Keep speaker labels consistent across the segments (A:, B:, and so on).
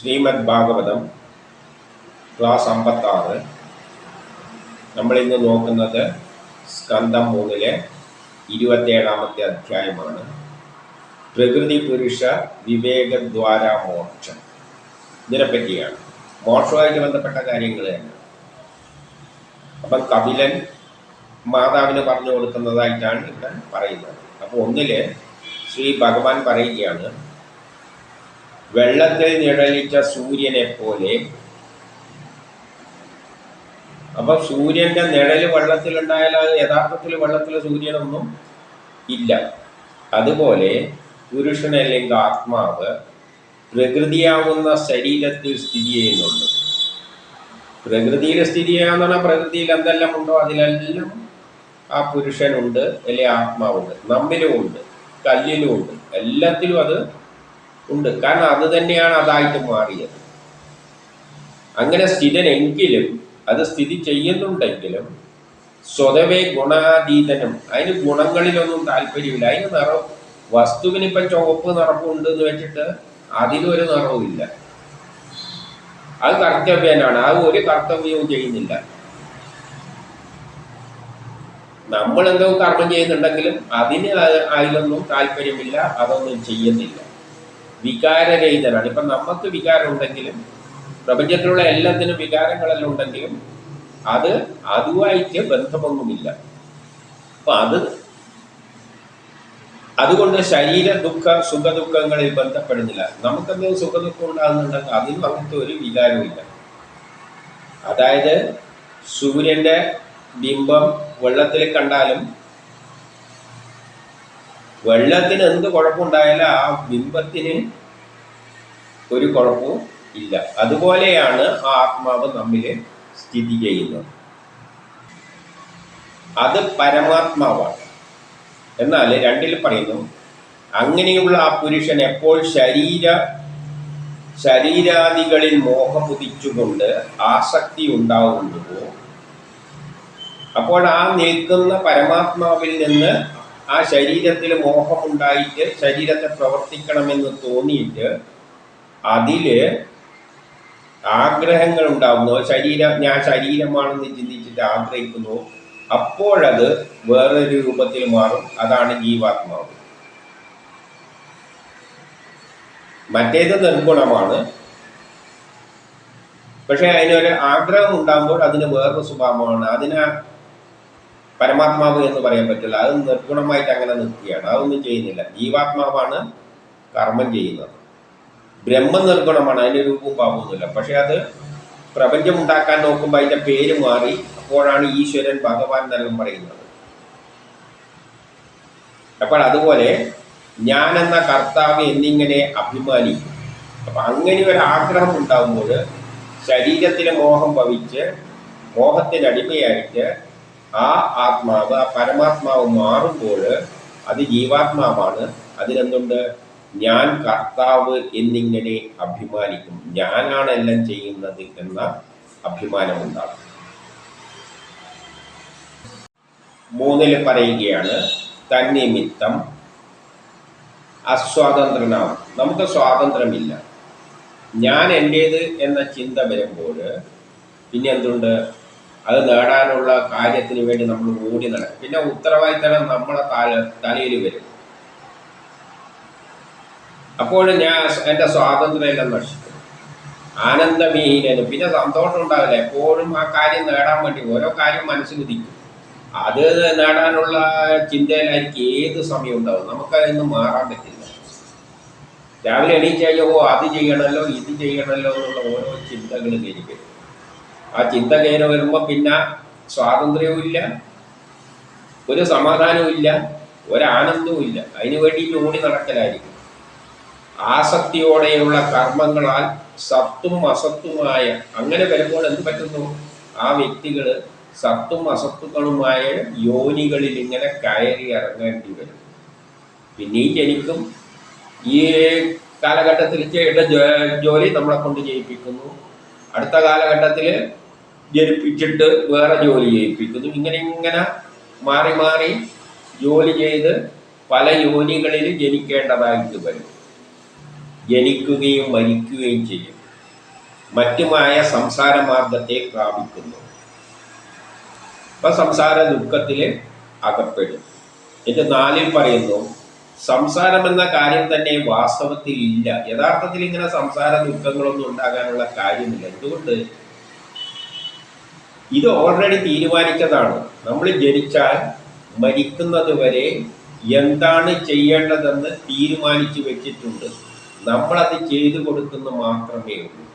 A: Shrimad Bhagavatam class 56. നമ്മളിന്ന് നോക്കുന്നത് സ്കന്ധം 3-ലെ 27-ാമത്തെ അധ്യായമാണ്. പ്രകൃതി പുരുഷ വിവേകദ്വാര മോക്ഷം. ഇതിനെപ്പറ്റിയാണ്, മോക്ഷവുമായിട്ട് ബന്ധപ്പെട്ട കാര്യങ്ങൾ തന്നെ. അപ്പം കപിലൻ മാതാവിന് പറഞ്ഞു കൊടുക്കുന്നതായിട്ടാണ് ഇവിടെ പറയുന്നത്. അപ്പോൾ ഒന്നില് ശ്രീ ഭഗവാൻ പറയുകയാണ്, വെള്ളത്തിൽ നിഴലിച്ച സൂര്യനെ പോലെ. അപ്പൊ സൂര്യന്റെ നിഴല് വെള്ളത്തിലുണ്ടായാൽ യഥാർത്ഥത്തിൽ വെള്ളത്തിൽ സൂര്യനൊന്നും ഇല്ല. അതുപോലെ പുരുഷൻ അല്ലെങ്കിൽ ആത്മാവ് പ്രകൃതിയാവുന്ന ശരീരത്തിൽ സ്ഥിതി ചെയ്യുന്നുണ്ട്. പ്രകൃതിയിൽ സ്ഥിതി ചെയ്യാന്ന് പറഞ്ഞാൽ പ്രകൃതിയിൽ എന്തെല്ലാം ഉണ്ടോ അതിലെല്ലാം ആ പുരുഷനുണ്ട്, അല്ലെ ആത്മാവുണ്ട്. നമ്മിലും ഉണ്ട്, കല്ലിലും ഉണ്ട്, എല്ലാത്തിലും അത് ഉണ്ട്. കാരണം അത് തന്നെയാണ് അതായിട്ട് മാറിയത്. അങ്ങനെ സ്ഥിതനെങ്കിലും അത് സ്ഥിതി ചെയ്യുന്നുണ്ടെങ്കിലും സ്വതവേ ഗുണാതീതനും. അതിന് ഗുണങ്ങളിലൊന്നും താല്പര്യമില്ല. അതിന് നിറം, വസ്തുവിനിപ്പം ചുവപ്പ് നിറപ്പുണ്ട് എന്ന് വെച്ചിട്ട് അതിനൊരു നിറവുമില്ല. അത് കർത്തവ്യനാണ്. അത് ഒരു കർത്തവ്യവും ചെയ്യുന്നില്ല. നമ്മളെന്തോ കർമ്മം ചെയ്യുന്നുണ്ടെങ്കിലും അതിന് അതിലൊന്നും താല്പര്യമില്ല, അതൊന്നും ചെയ്യുന്നില്ല. വികാരരഹിതനാണ്. ഇപ്പം നമുക്ക് വികാരം ഉണ്ടെങ്കിലും പ്രപഞ്ചത്തിലുള്ള എല്ലാത്തിനും വികാരങ്ങളെല്ലാം ഉണ്ടെങ്കിലും അതുമായിട്ട് ബന്ധമൊന്നുമില്ല. അപ്പം അതുകൊണ്ട് ശരീര ദുഃഖ സുഖദുഃഖങ്ങളിൽ ബന്ധപ്പെടുന്നില്ല. നമുക്കെന്തെങ്കിലും സുഖദുഃഖം ഉണ്ടാകുന്നുണ്ടെങ്കിൽ അതിനും അങ്ങനത്തെ ഒരു വികാരവും ഇല്ല. അതായത് സൂര്യന്റെ ബിംബം വെള്ളത്തിൽ കണ്ടാലും വെള്ളത്തിന് എന്ത് കുഴപ്പമുണ്ടായാലും ആ ബിംബത്തിന് ഒരു കുഴപ്പവും ഇല്ല. അതുപോലെയാണ് ആ ആത്മാവ് നമ്മിൽ സ്ഥിതി ചെയ്യുന്നത്. അത് പരമാത്മാവാണ്. എന്നാൽ രണ്ടിൽ പറയുന്നു, അങ്ങനെയുള്ള ആ പുരുഷൻ എപ്പോൾ ശരീരാദികളിൽ മോഹമുദിച്ചുകൊണ്ട് ആസക്തി ഉണ്ടാവുന്നുവോ അപ്പോൾ ആ നിൽക്കുന്ന പരമാത്മാവിൽ നിന്ന് ആ ശരീരത്തിൽ മോഹമുണ്ടായിട്ട് ശരീരത്തെ പ്രവർത്തിക്കണമെന്ന് തോന്നിയിട്ട് അതില് ആഗ്രഹങ്ങൾ ഉണ്ടാകുന്നു. ഞാൻ ശരീരമാണെന്ന് ചിന്തിച്ചിട്ട് ആഗ്രഹിക്കുന്നു. അപ്പോഴത് വേറൊരു രൂപത്തിൽ മാറും. അതാണ് ജീവാത്മാവ്. മറ്റേത് നിർഗുണമാണ്. പക്ഷെ അതിനൊരു ആഗ്രഹം ഉണ്ടാകുമ്പോൾ അതിന് വേറൊരു സ്വഭാവമാണ്. അതിന് പരമാത്മാവ് എന്ന് പറയാൻ പറ്റില്ല. അത് നിർഗുണമായിട്ട് അങ്ങനെ നിൽക്കുകയാണ്. അതൊന്നും ചെയ്യുന്നില്ല. ജീവാത്മാവാണ് കർമ്മം ചെയ്യുന്നത്. ബ്രഹ്മം നിർഗുണമാണ്, അതിൻ്റെ രൂപവും ഭാവമൊന്നുമില്ല. പക്ഷെ അത് പ്രപഞ്ചം ഉണ്ടാക്കാൻ നോക്കുമ്പോൾ അതിൻ്റെ പേര് മാറി. അപ്പോഴാണ് ഈശ്വരൻ, ഭഗവാൻ എന്നെല്ലാം പറയുന്നത്. അപ്പോൾ അതുപോലെ ഞാൻ എന്ന കർത്താവ് എന്നിങ്ങനെ അഭിമാനിക്കും. അപ്പം അങ്ങനെ ഒരു ആഗ്രഹം ഉണ്ടാകുമ്പോൾ ശരീരത്തിലെ മോഹം ഭവിച്ച് മോഹത്തിനടിമയായിട്ട് ആ ആത്മാവ്, ആ പരമാത്മാവ് മാറുമ്പോൾ അത് ജീവാത്മാവാണ്. അതിനെന്തുണ്ട്? ഞാൻ കർത്താവ് എന്നിങ്ങനെ അഭിമാനിക്കും. ഞാനാണ് എല്ലാം ചെയ്യുന്നത് എന്ന അഭിമാനമുണ്ടാകും. 3 പറയുകയാണ്, തന്നിമിത്തം അസ്വാതന്ത്രനാവും. നമുക്ക് സ്വാതന്ത്ര്യമില്ല. ഞാൻ എൻ്റേത് എന്ന ചിന്ത വരുമ്പോൾ പിന്നെ എന്തുണ്ട്? അത് നേടാനുള്ള കാര്യത്തിന് വേണ്ടി നമ്മൾ ഓടി നടക്കും. പിന്നെ ഉത്തരവാദിത്തം നമ്മളെ തലയിൽ വരും. അപ്പോൾ എൻ്റെ സ്വാതന്ത്ര്യം എല്ലാം നശിക്കും. ആനന്ദമീഹീനനും. പിന്നെ സന്തോഷം ഉണ്ടാവില്ല. എപ്പോഴും ആ കാര്യം നേടാൻ വേണ്ടി ഓരോ കാര്യം മനസ്സിലുദിക്കും. അത് നേടാനുള്ള ചിന്തയിലായിരിക്കും ഏത് സമയം ഉണ്ടാവും. നമുക്കതൊന്നും മാറാൻ പറ്റില്ല. രാവിലെ എണീറ്റ് അത് ചെയ്യണമല്ലോ, ഇത് ചെയ്യണമല്ലോ എന്നുള്ള ഓരോ ചിന്തകൾ കയറി വരും. ആ ചിന്ത കയറി വരുമ്പോൾ പിന്നെ സ്വാതന്ത്ര്യവും ഇല്ല, ഒരു സമാധാനവും ഇല്ല, ഒരാനന്ദവും ഇല്ല. അതിനു വേണ്ടിയിട്ട് ഓടി നടക്കലായിരിക്കും. ആസക്തിയോടെയുള്ള കർമ്മങ്ങളാൽ സത്തും അസത്തുമായ, അങ്ങനെ വരുമ്പോൾ എന്ത് പറ്റുന്നു? ആ വ്യക്തികൾ സത്തും അസത്തുക്കളുമായ യോനികളിൽ ഇങ്ങനെ കയറി ഇറങ്ങേണ്ടി വരും. പിന്നെയും ജനിക്കും. ഈ കാലഘട്ടത്തിൽ ചെയ്യേണ്ട ജോലി നമ്മളെ കൊണ്ട് ചെയ്യിപ്പിക്കുന്നു. അടുത്ത കാലഘട്ടത്തിൽ ജനിപ്പിച്ചിട്ട് വേറെ ജോലി ചെയ്യിപ്പിക്കുന്നു. ഇങ്ങനെ മാറി മാറി ജോലി ചെയ്ത് പല യോനികളിൽ ജനിക്കേണ്ടതായിട്ട് വരും. ജനിക്കുകയും മരിക്കുകയും ചെയ്യും. മറ്റുമായ സംസാര മാർഗത്തെ പ്രാപിക്കുന്നു. അപ്പം സംസാര ദുഃഖത്തിൽ അകപ്പെടും. എന്നിട്ട് 4 പറയുന്നു, സംസാരം എന്ന കാര്യം തന്നെ വാസ്തവത്തിൽ ഇല്ല. യഥാർത്ഥത്തിൽ ഇങ്ങനെ സംസാര ദുഃഖങ്ങളൊന്നും ഉണ്ടാകാനുള്ള കാര്യമില്ല. എന്തുകൊണ്ട്? ഇത് ഓൾറെഡി തീരുമാനിച്ചതാണ്. നമ്മൾ ജനിച്ചാൽ മരിക്കുന്നത് വരെ എന്താണ് ചെയ്യേണ്ടതെന്ന് തീരുമാനിച്ചു വെച്ചിട്ടുണ്ട്. നമ്മളത് ചെയ്തു കൊടുക്കുന്ന മാത്രമേ ഉള്ളൂ.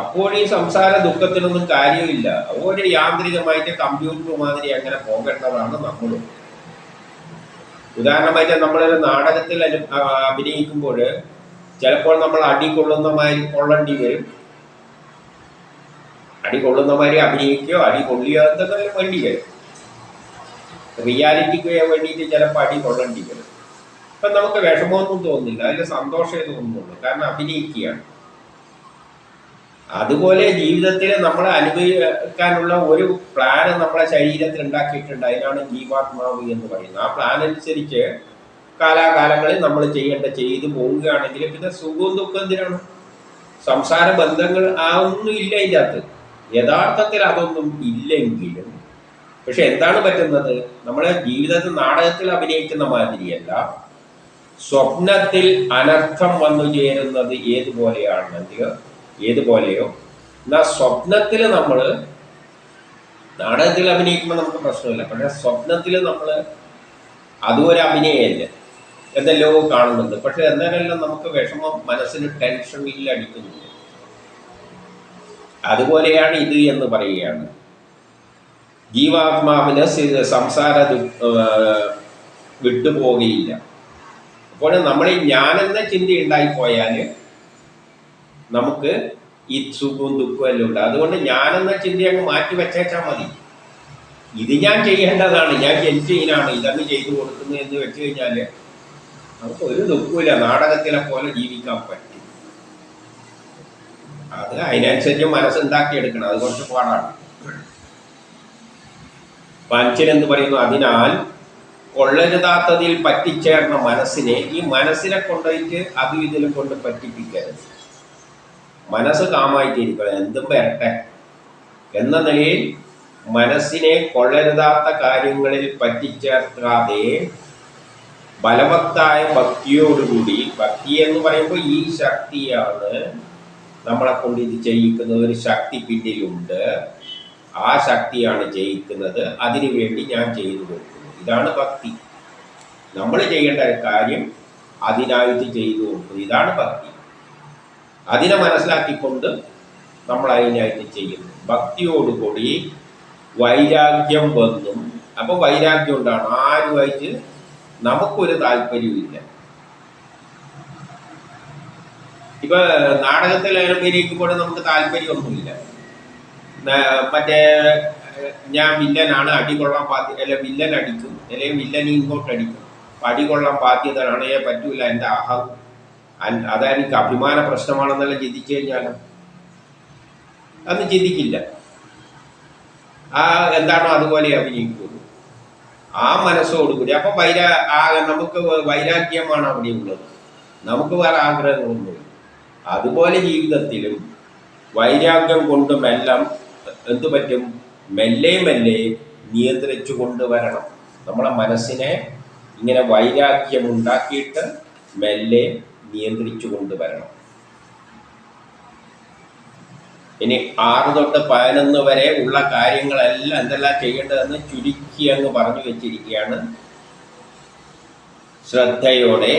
A: അപ്പോൾ ഈ സംസാര ദുഃഖത്തിനൊന്നും കാര്യമില്ല. അതുപോലെ യാന്ത്രികമായിട്ട് കമ്പ്യൂട്ടർ മാതിരി അങ്ങനെ പോകേണ്ടതാണ് നമ്മളും. ഉദാഹരണമായിട്ട് നമ്മളൊരു നാടകത്തിൽ അഭിനയിക്കുമ്പോൾ ചിലപ്പോൾ നമ്മൾ അടി കൊള്ളുന്ന മാതിരി കൊള്ളേണ്ടി വരും. അടി കൊള്ളുന്ന മാതിരി അഭിനയിക്കുകയോ അടി കൊള്ളിയോ എന്തൊക്കെ വേണ്ടി വരും. റിയാലിറ്റിക്ക് വേണ്ടിയിട്ട് ചിലപ്പോൾ അടി കൊള്ളേണ്ടി വരും. അപ്പം നമുക്ക് വിഷമമൊന്നും തോന്നുന്നില്ല, അതിൽ സന്തോഷമേ തോന്നുന്നുള്ളൂ, കാരണം അഭിനയിക്കുകയാണ്. അതുപോലെ ജീവിതത്തിൽ നമ്മൾ അനുഭവിക്കാനുള്ള ഒരു പ്ലാൻ നമ്മളെ ശരീരത്തിൽ ഉണ്ടാക്കിയിട്ടുണ്ട്. അതിനാണ് ജീവാത്മാവ് എന്ന് പറയുന്നത്. ആ പ്ലാൻ അനുസരിച്ച് കാലാകാലങ്ങളിൽ നമ്മൾ ചെയ്തു പോവുകയാണെങ്കിൽ പിന്നെ സുഖവും ദുഃഖം എന്തിനാണ്? സംസാര ബന്ധങ്ങൾ ഒന്നും ഇല്ല ഇതിനകത്ത്. യഥാർത്ഥത്തിൽ അതൊന്നും ഇല്ലെങ്കിലും പക്ഷെ എന്താണ് പറ്റുന്നത്? നമ്മളെ ജീവിതത്തിൽ നാടകത്തിൽ അഭിനയിക്കുന്ന മാതിരിയല്ല, സ്വപ്നത്തിൽ അനർത്ഥം വന്നു ചേരുന്നത് ഏതുപോലെയോ എന്നാൽ സ്വപ്നത്തിൽ നമ്മൾ നാടകത്തിൽ അഭിനയിക്കുമ്പോൾ നമുക്ക് പ്രശ്നമില്ല. പക്ഷെ സ്വപ്നത്തിൽ നമ്മൾ അതും ഒരു അഭിനയമല്ല, എന്തെല്ലോ കാണുന്നുണ്ട്. പക്ഷെ എന്നാലെല്ലാം നമുക്ക് വിഷമം, മനസ്സിന് ടെൻഷനിൽ അടിക്കുന്നുണ്ട്. അതുപോലെയാണ് ഇത് എന്ന് പറയുകയാണ്. ജീവാത്മാവിന് സംസാര വിട്ടുപോകുകയില്ല. അപ്പോൾ നമ്മൾ ഈ ഞാനെന്ന ചിന്ത ഉണ്ടായിപ്പോയാൽ നമുക്ക് ഈ സുഖവും ദുഃഖവും എല്ലാം ഉണ്ട്. അതുകൊണ്ട് ഞാനെന്ന ചിന്ത അങ്ങ് മാറ്റി വെച്ചേച്ചാൽ മതി. ഇത് ഞാൻ ചെയ്യേണ്ടതാണ്, ഞാൻ ജനിച്ചതിനാണ്, ഇതങ്ങ് ചെയ്തു കൊടുക്കുന്നു എന്ന് വെച്ച് കഴിഞ്ഞാൽ നമുക്ക് ഒരു ദുഃഖമില്ല, നാടകത്തിലെ പോലെ ജീവിക്കാൻ പറ്റും. അത് അതിനനുസരിച്ച് മനസ്സുണ്ടാക്കിയെടുക്കണം, അത് കുറച്ച് പാടാണ്. പഞ്ചനെന്ന് പറയുന്നു, അതിനാൽ കൊള്ളരുതാത്തതിൽ പറ്റിച്ചേർന്ന മനസ്സിനെ ഈ മനസ്സിനെ കൊണ്ടുപോയിട്ട് അതും ഇതിലും കൊണ്ട് പറ്റിപ്പിക്കരുത്. മനസ്സ് കാമായിട്ടിരിക്കണം, എന്തും വരട്ടെ എന്ന നിലയിൽ മനസ്സിനെ കൊള്ളരുതാത്ത കാര്യങ്ങളിൽ പറ്റിച്ചേർക്കാതെ ബലവത്തായ ഭക്തിയോടുകൂടി, ഭക്തി എന്ന് പറയുമ്പോൾ ഈ ശക്തിയാണ് നമ്മളെ കൊണ്ട് ഇത് ചെയ്യിക്കുന്നത്. ഒരു ശക്തി പിന്നിലുണ്ട്, ആ ശക്തിയാണ് ചെയ്യിക്കുന്നത്. അതിനു വേണ്ടി ഞാൻ ചെയ്തു കൊടുക്കുന്നു. ഇതാണ് ഭക്തി. നമ്മൾ ചെയ്യേണ്ട കാര്യം അതിനായിട്ട് ചെയ്തു കൊടുക്കുന്നു. ഇതാണ് ഭക്തി. അതിനെ മനസ്സിലാക്കിക്കൊണ്ട് നമ്മൾ അതിനായിട്ട് ചെയ്യുന്നു. ഭക്തിയോടുകൂടി വൈരാഗ്യം വന്നും. അപ്പോൾ വൈരാഗ്യം ഉണ്ടാണ്, ആരുമായിട്ട് നമുക്കൊരു താല്പര്യമില്ല. ഇപ്പൊ നാടകത്തിൽ അഭിനയിക്കുമ്പോൾ നമുക്ക് താല്പര്യമൊന്നുമില്ല. മറ്റേ ഞാൻ വില്ലനാണ്, അടികൊള്ളാൻ ബാധ്യത, അല്ലെ വില്ലൻ അടിക്കും, അല്ലെങ്കിൽ വില്ലൻ ഇങ്ങോട്ട് അടിക്കും, അടികൊള്ളാൻ ബാധ്യതയാണ്, പറ്റൂല, എൻ്റെ അതായത് എനിക്ക് അഭിമാന പ്രശ്നമാണെന്നെല്ലാം ചിന്തിച്ചു കഴിഞ്ഞാലോ അന്ന് ചിന്തിക്കില്ല. എന്താണോ അതുപോലെ അഭിനയിക്കുള്ളൂ, ആ മനസ്സോടുകൂടി. അപ്പം നമുക്ക് വൈരാഗ്യമാണ് അവിടെ ഉള്ളത്, നമുക്ക് വേറെ ആഗ്രഹങ്ങളൊന്നുമില്ല. അതുപോലെ ജീവിതത്തിലും വൈരാഗ്യം കൊണ്ടും എല്ലാം എന്തു പറ്റും? മെല്ലെ നിയന്ത്രിച്ചു കൊണ്ടുവരണം. നമ്മളെ മനസ്സിനെ ഇങ്ങനെ വൈരാഗ്യം ഉണ്ടാക്കിയിട്ട് മെല്ലെ നിയന്ത്രിച്ചു കൊണ്ടുവരണം. ഇനി 6 തൊട്ട് 11 വരെ ഉള്ള കാര്യങ്ങളെല്ലാം എന്തെല്ലാം ചെയ്യേണ്ടതെന്ന് ചുരുക്കി അങ്ങ് പറഞ്ഞു വെച്ചിരിക്കുകയാണ്. ശ്രദ്ധയോടെ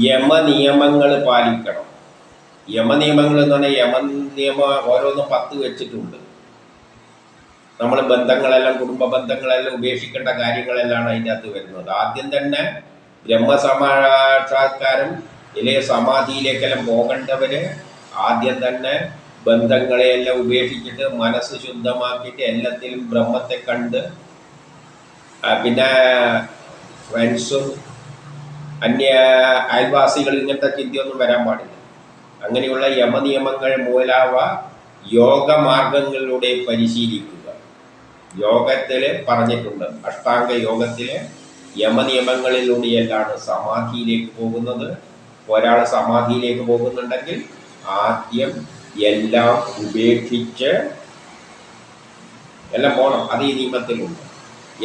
A: യമനിയമങ്ങൾ പാലിക്കണം. യമനിയമങ്ങൾ എന്ന് പറഞ്ഞാൽ യമനിയമം ഓരോന്നും 10 വെച്ചിട്ടുണ്ട്. നമ്മൾ ബന്ധങ്ങളെല്ലാം, കുടുംബ ബന്ധങ്ങളെല്ലാം ഉപേക്ഷിക്കേണ്ട കാര്യങ്ങളെല്ലാം അതിൻ്റെ അകത്ത് വരുന്നത്. ആദ്യം തന്നെ ബ്രഹ്മസമാക്ഷാത്കാരം ഇല്ലെങ്കിൽ സമാധിയിലേക്കെല്ലാം പോകേണ്ടവർ ആദ്യം തന്നെ ബന്ധങ്ങളെയെല്ലാം ഉപേക്ഷിച്ചിട്ട് മനസ്സ് ശുദ്ധമാക്കിയിട്ട് എല്ലാത്തിലും ബ്രഹ്മത്തെ കണ്ട്, പിന്നെ ഫ്രണ്ട്സും അയൽവാസികൾ ഇങ്ങനത്തെ ചിന്തയൊന്നും വരാൻ പാടില്ല. അങ്ങനെയുള്ള യമനിയമങ്ങൾ മൂലാവ യോഗമാർഗങ്ങളിലൂടെ പരിശീലിക്കുക. യോഗത്തിൽ പറഞ്ഞിട്ടുണ്ട്, അഷ്ടാംഗ യോഗത്തിലെ യമനിയമങ്ങളിലൂടെയെല്ലാം സമാധിയിലേക്ക് പോകുന്നത്. ഒരാൾ സമാധിയിലേക്ക് പോകുന്നുണ്ടെങ്കിൽ ആദ്യം എല്ലാം ഉപേക്ഷിച്ച് എല്ലാം പോകണം. അത് ഈ നിയമത്തിലുണ്ട്.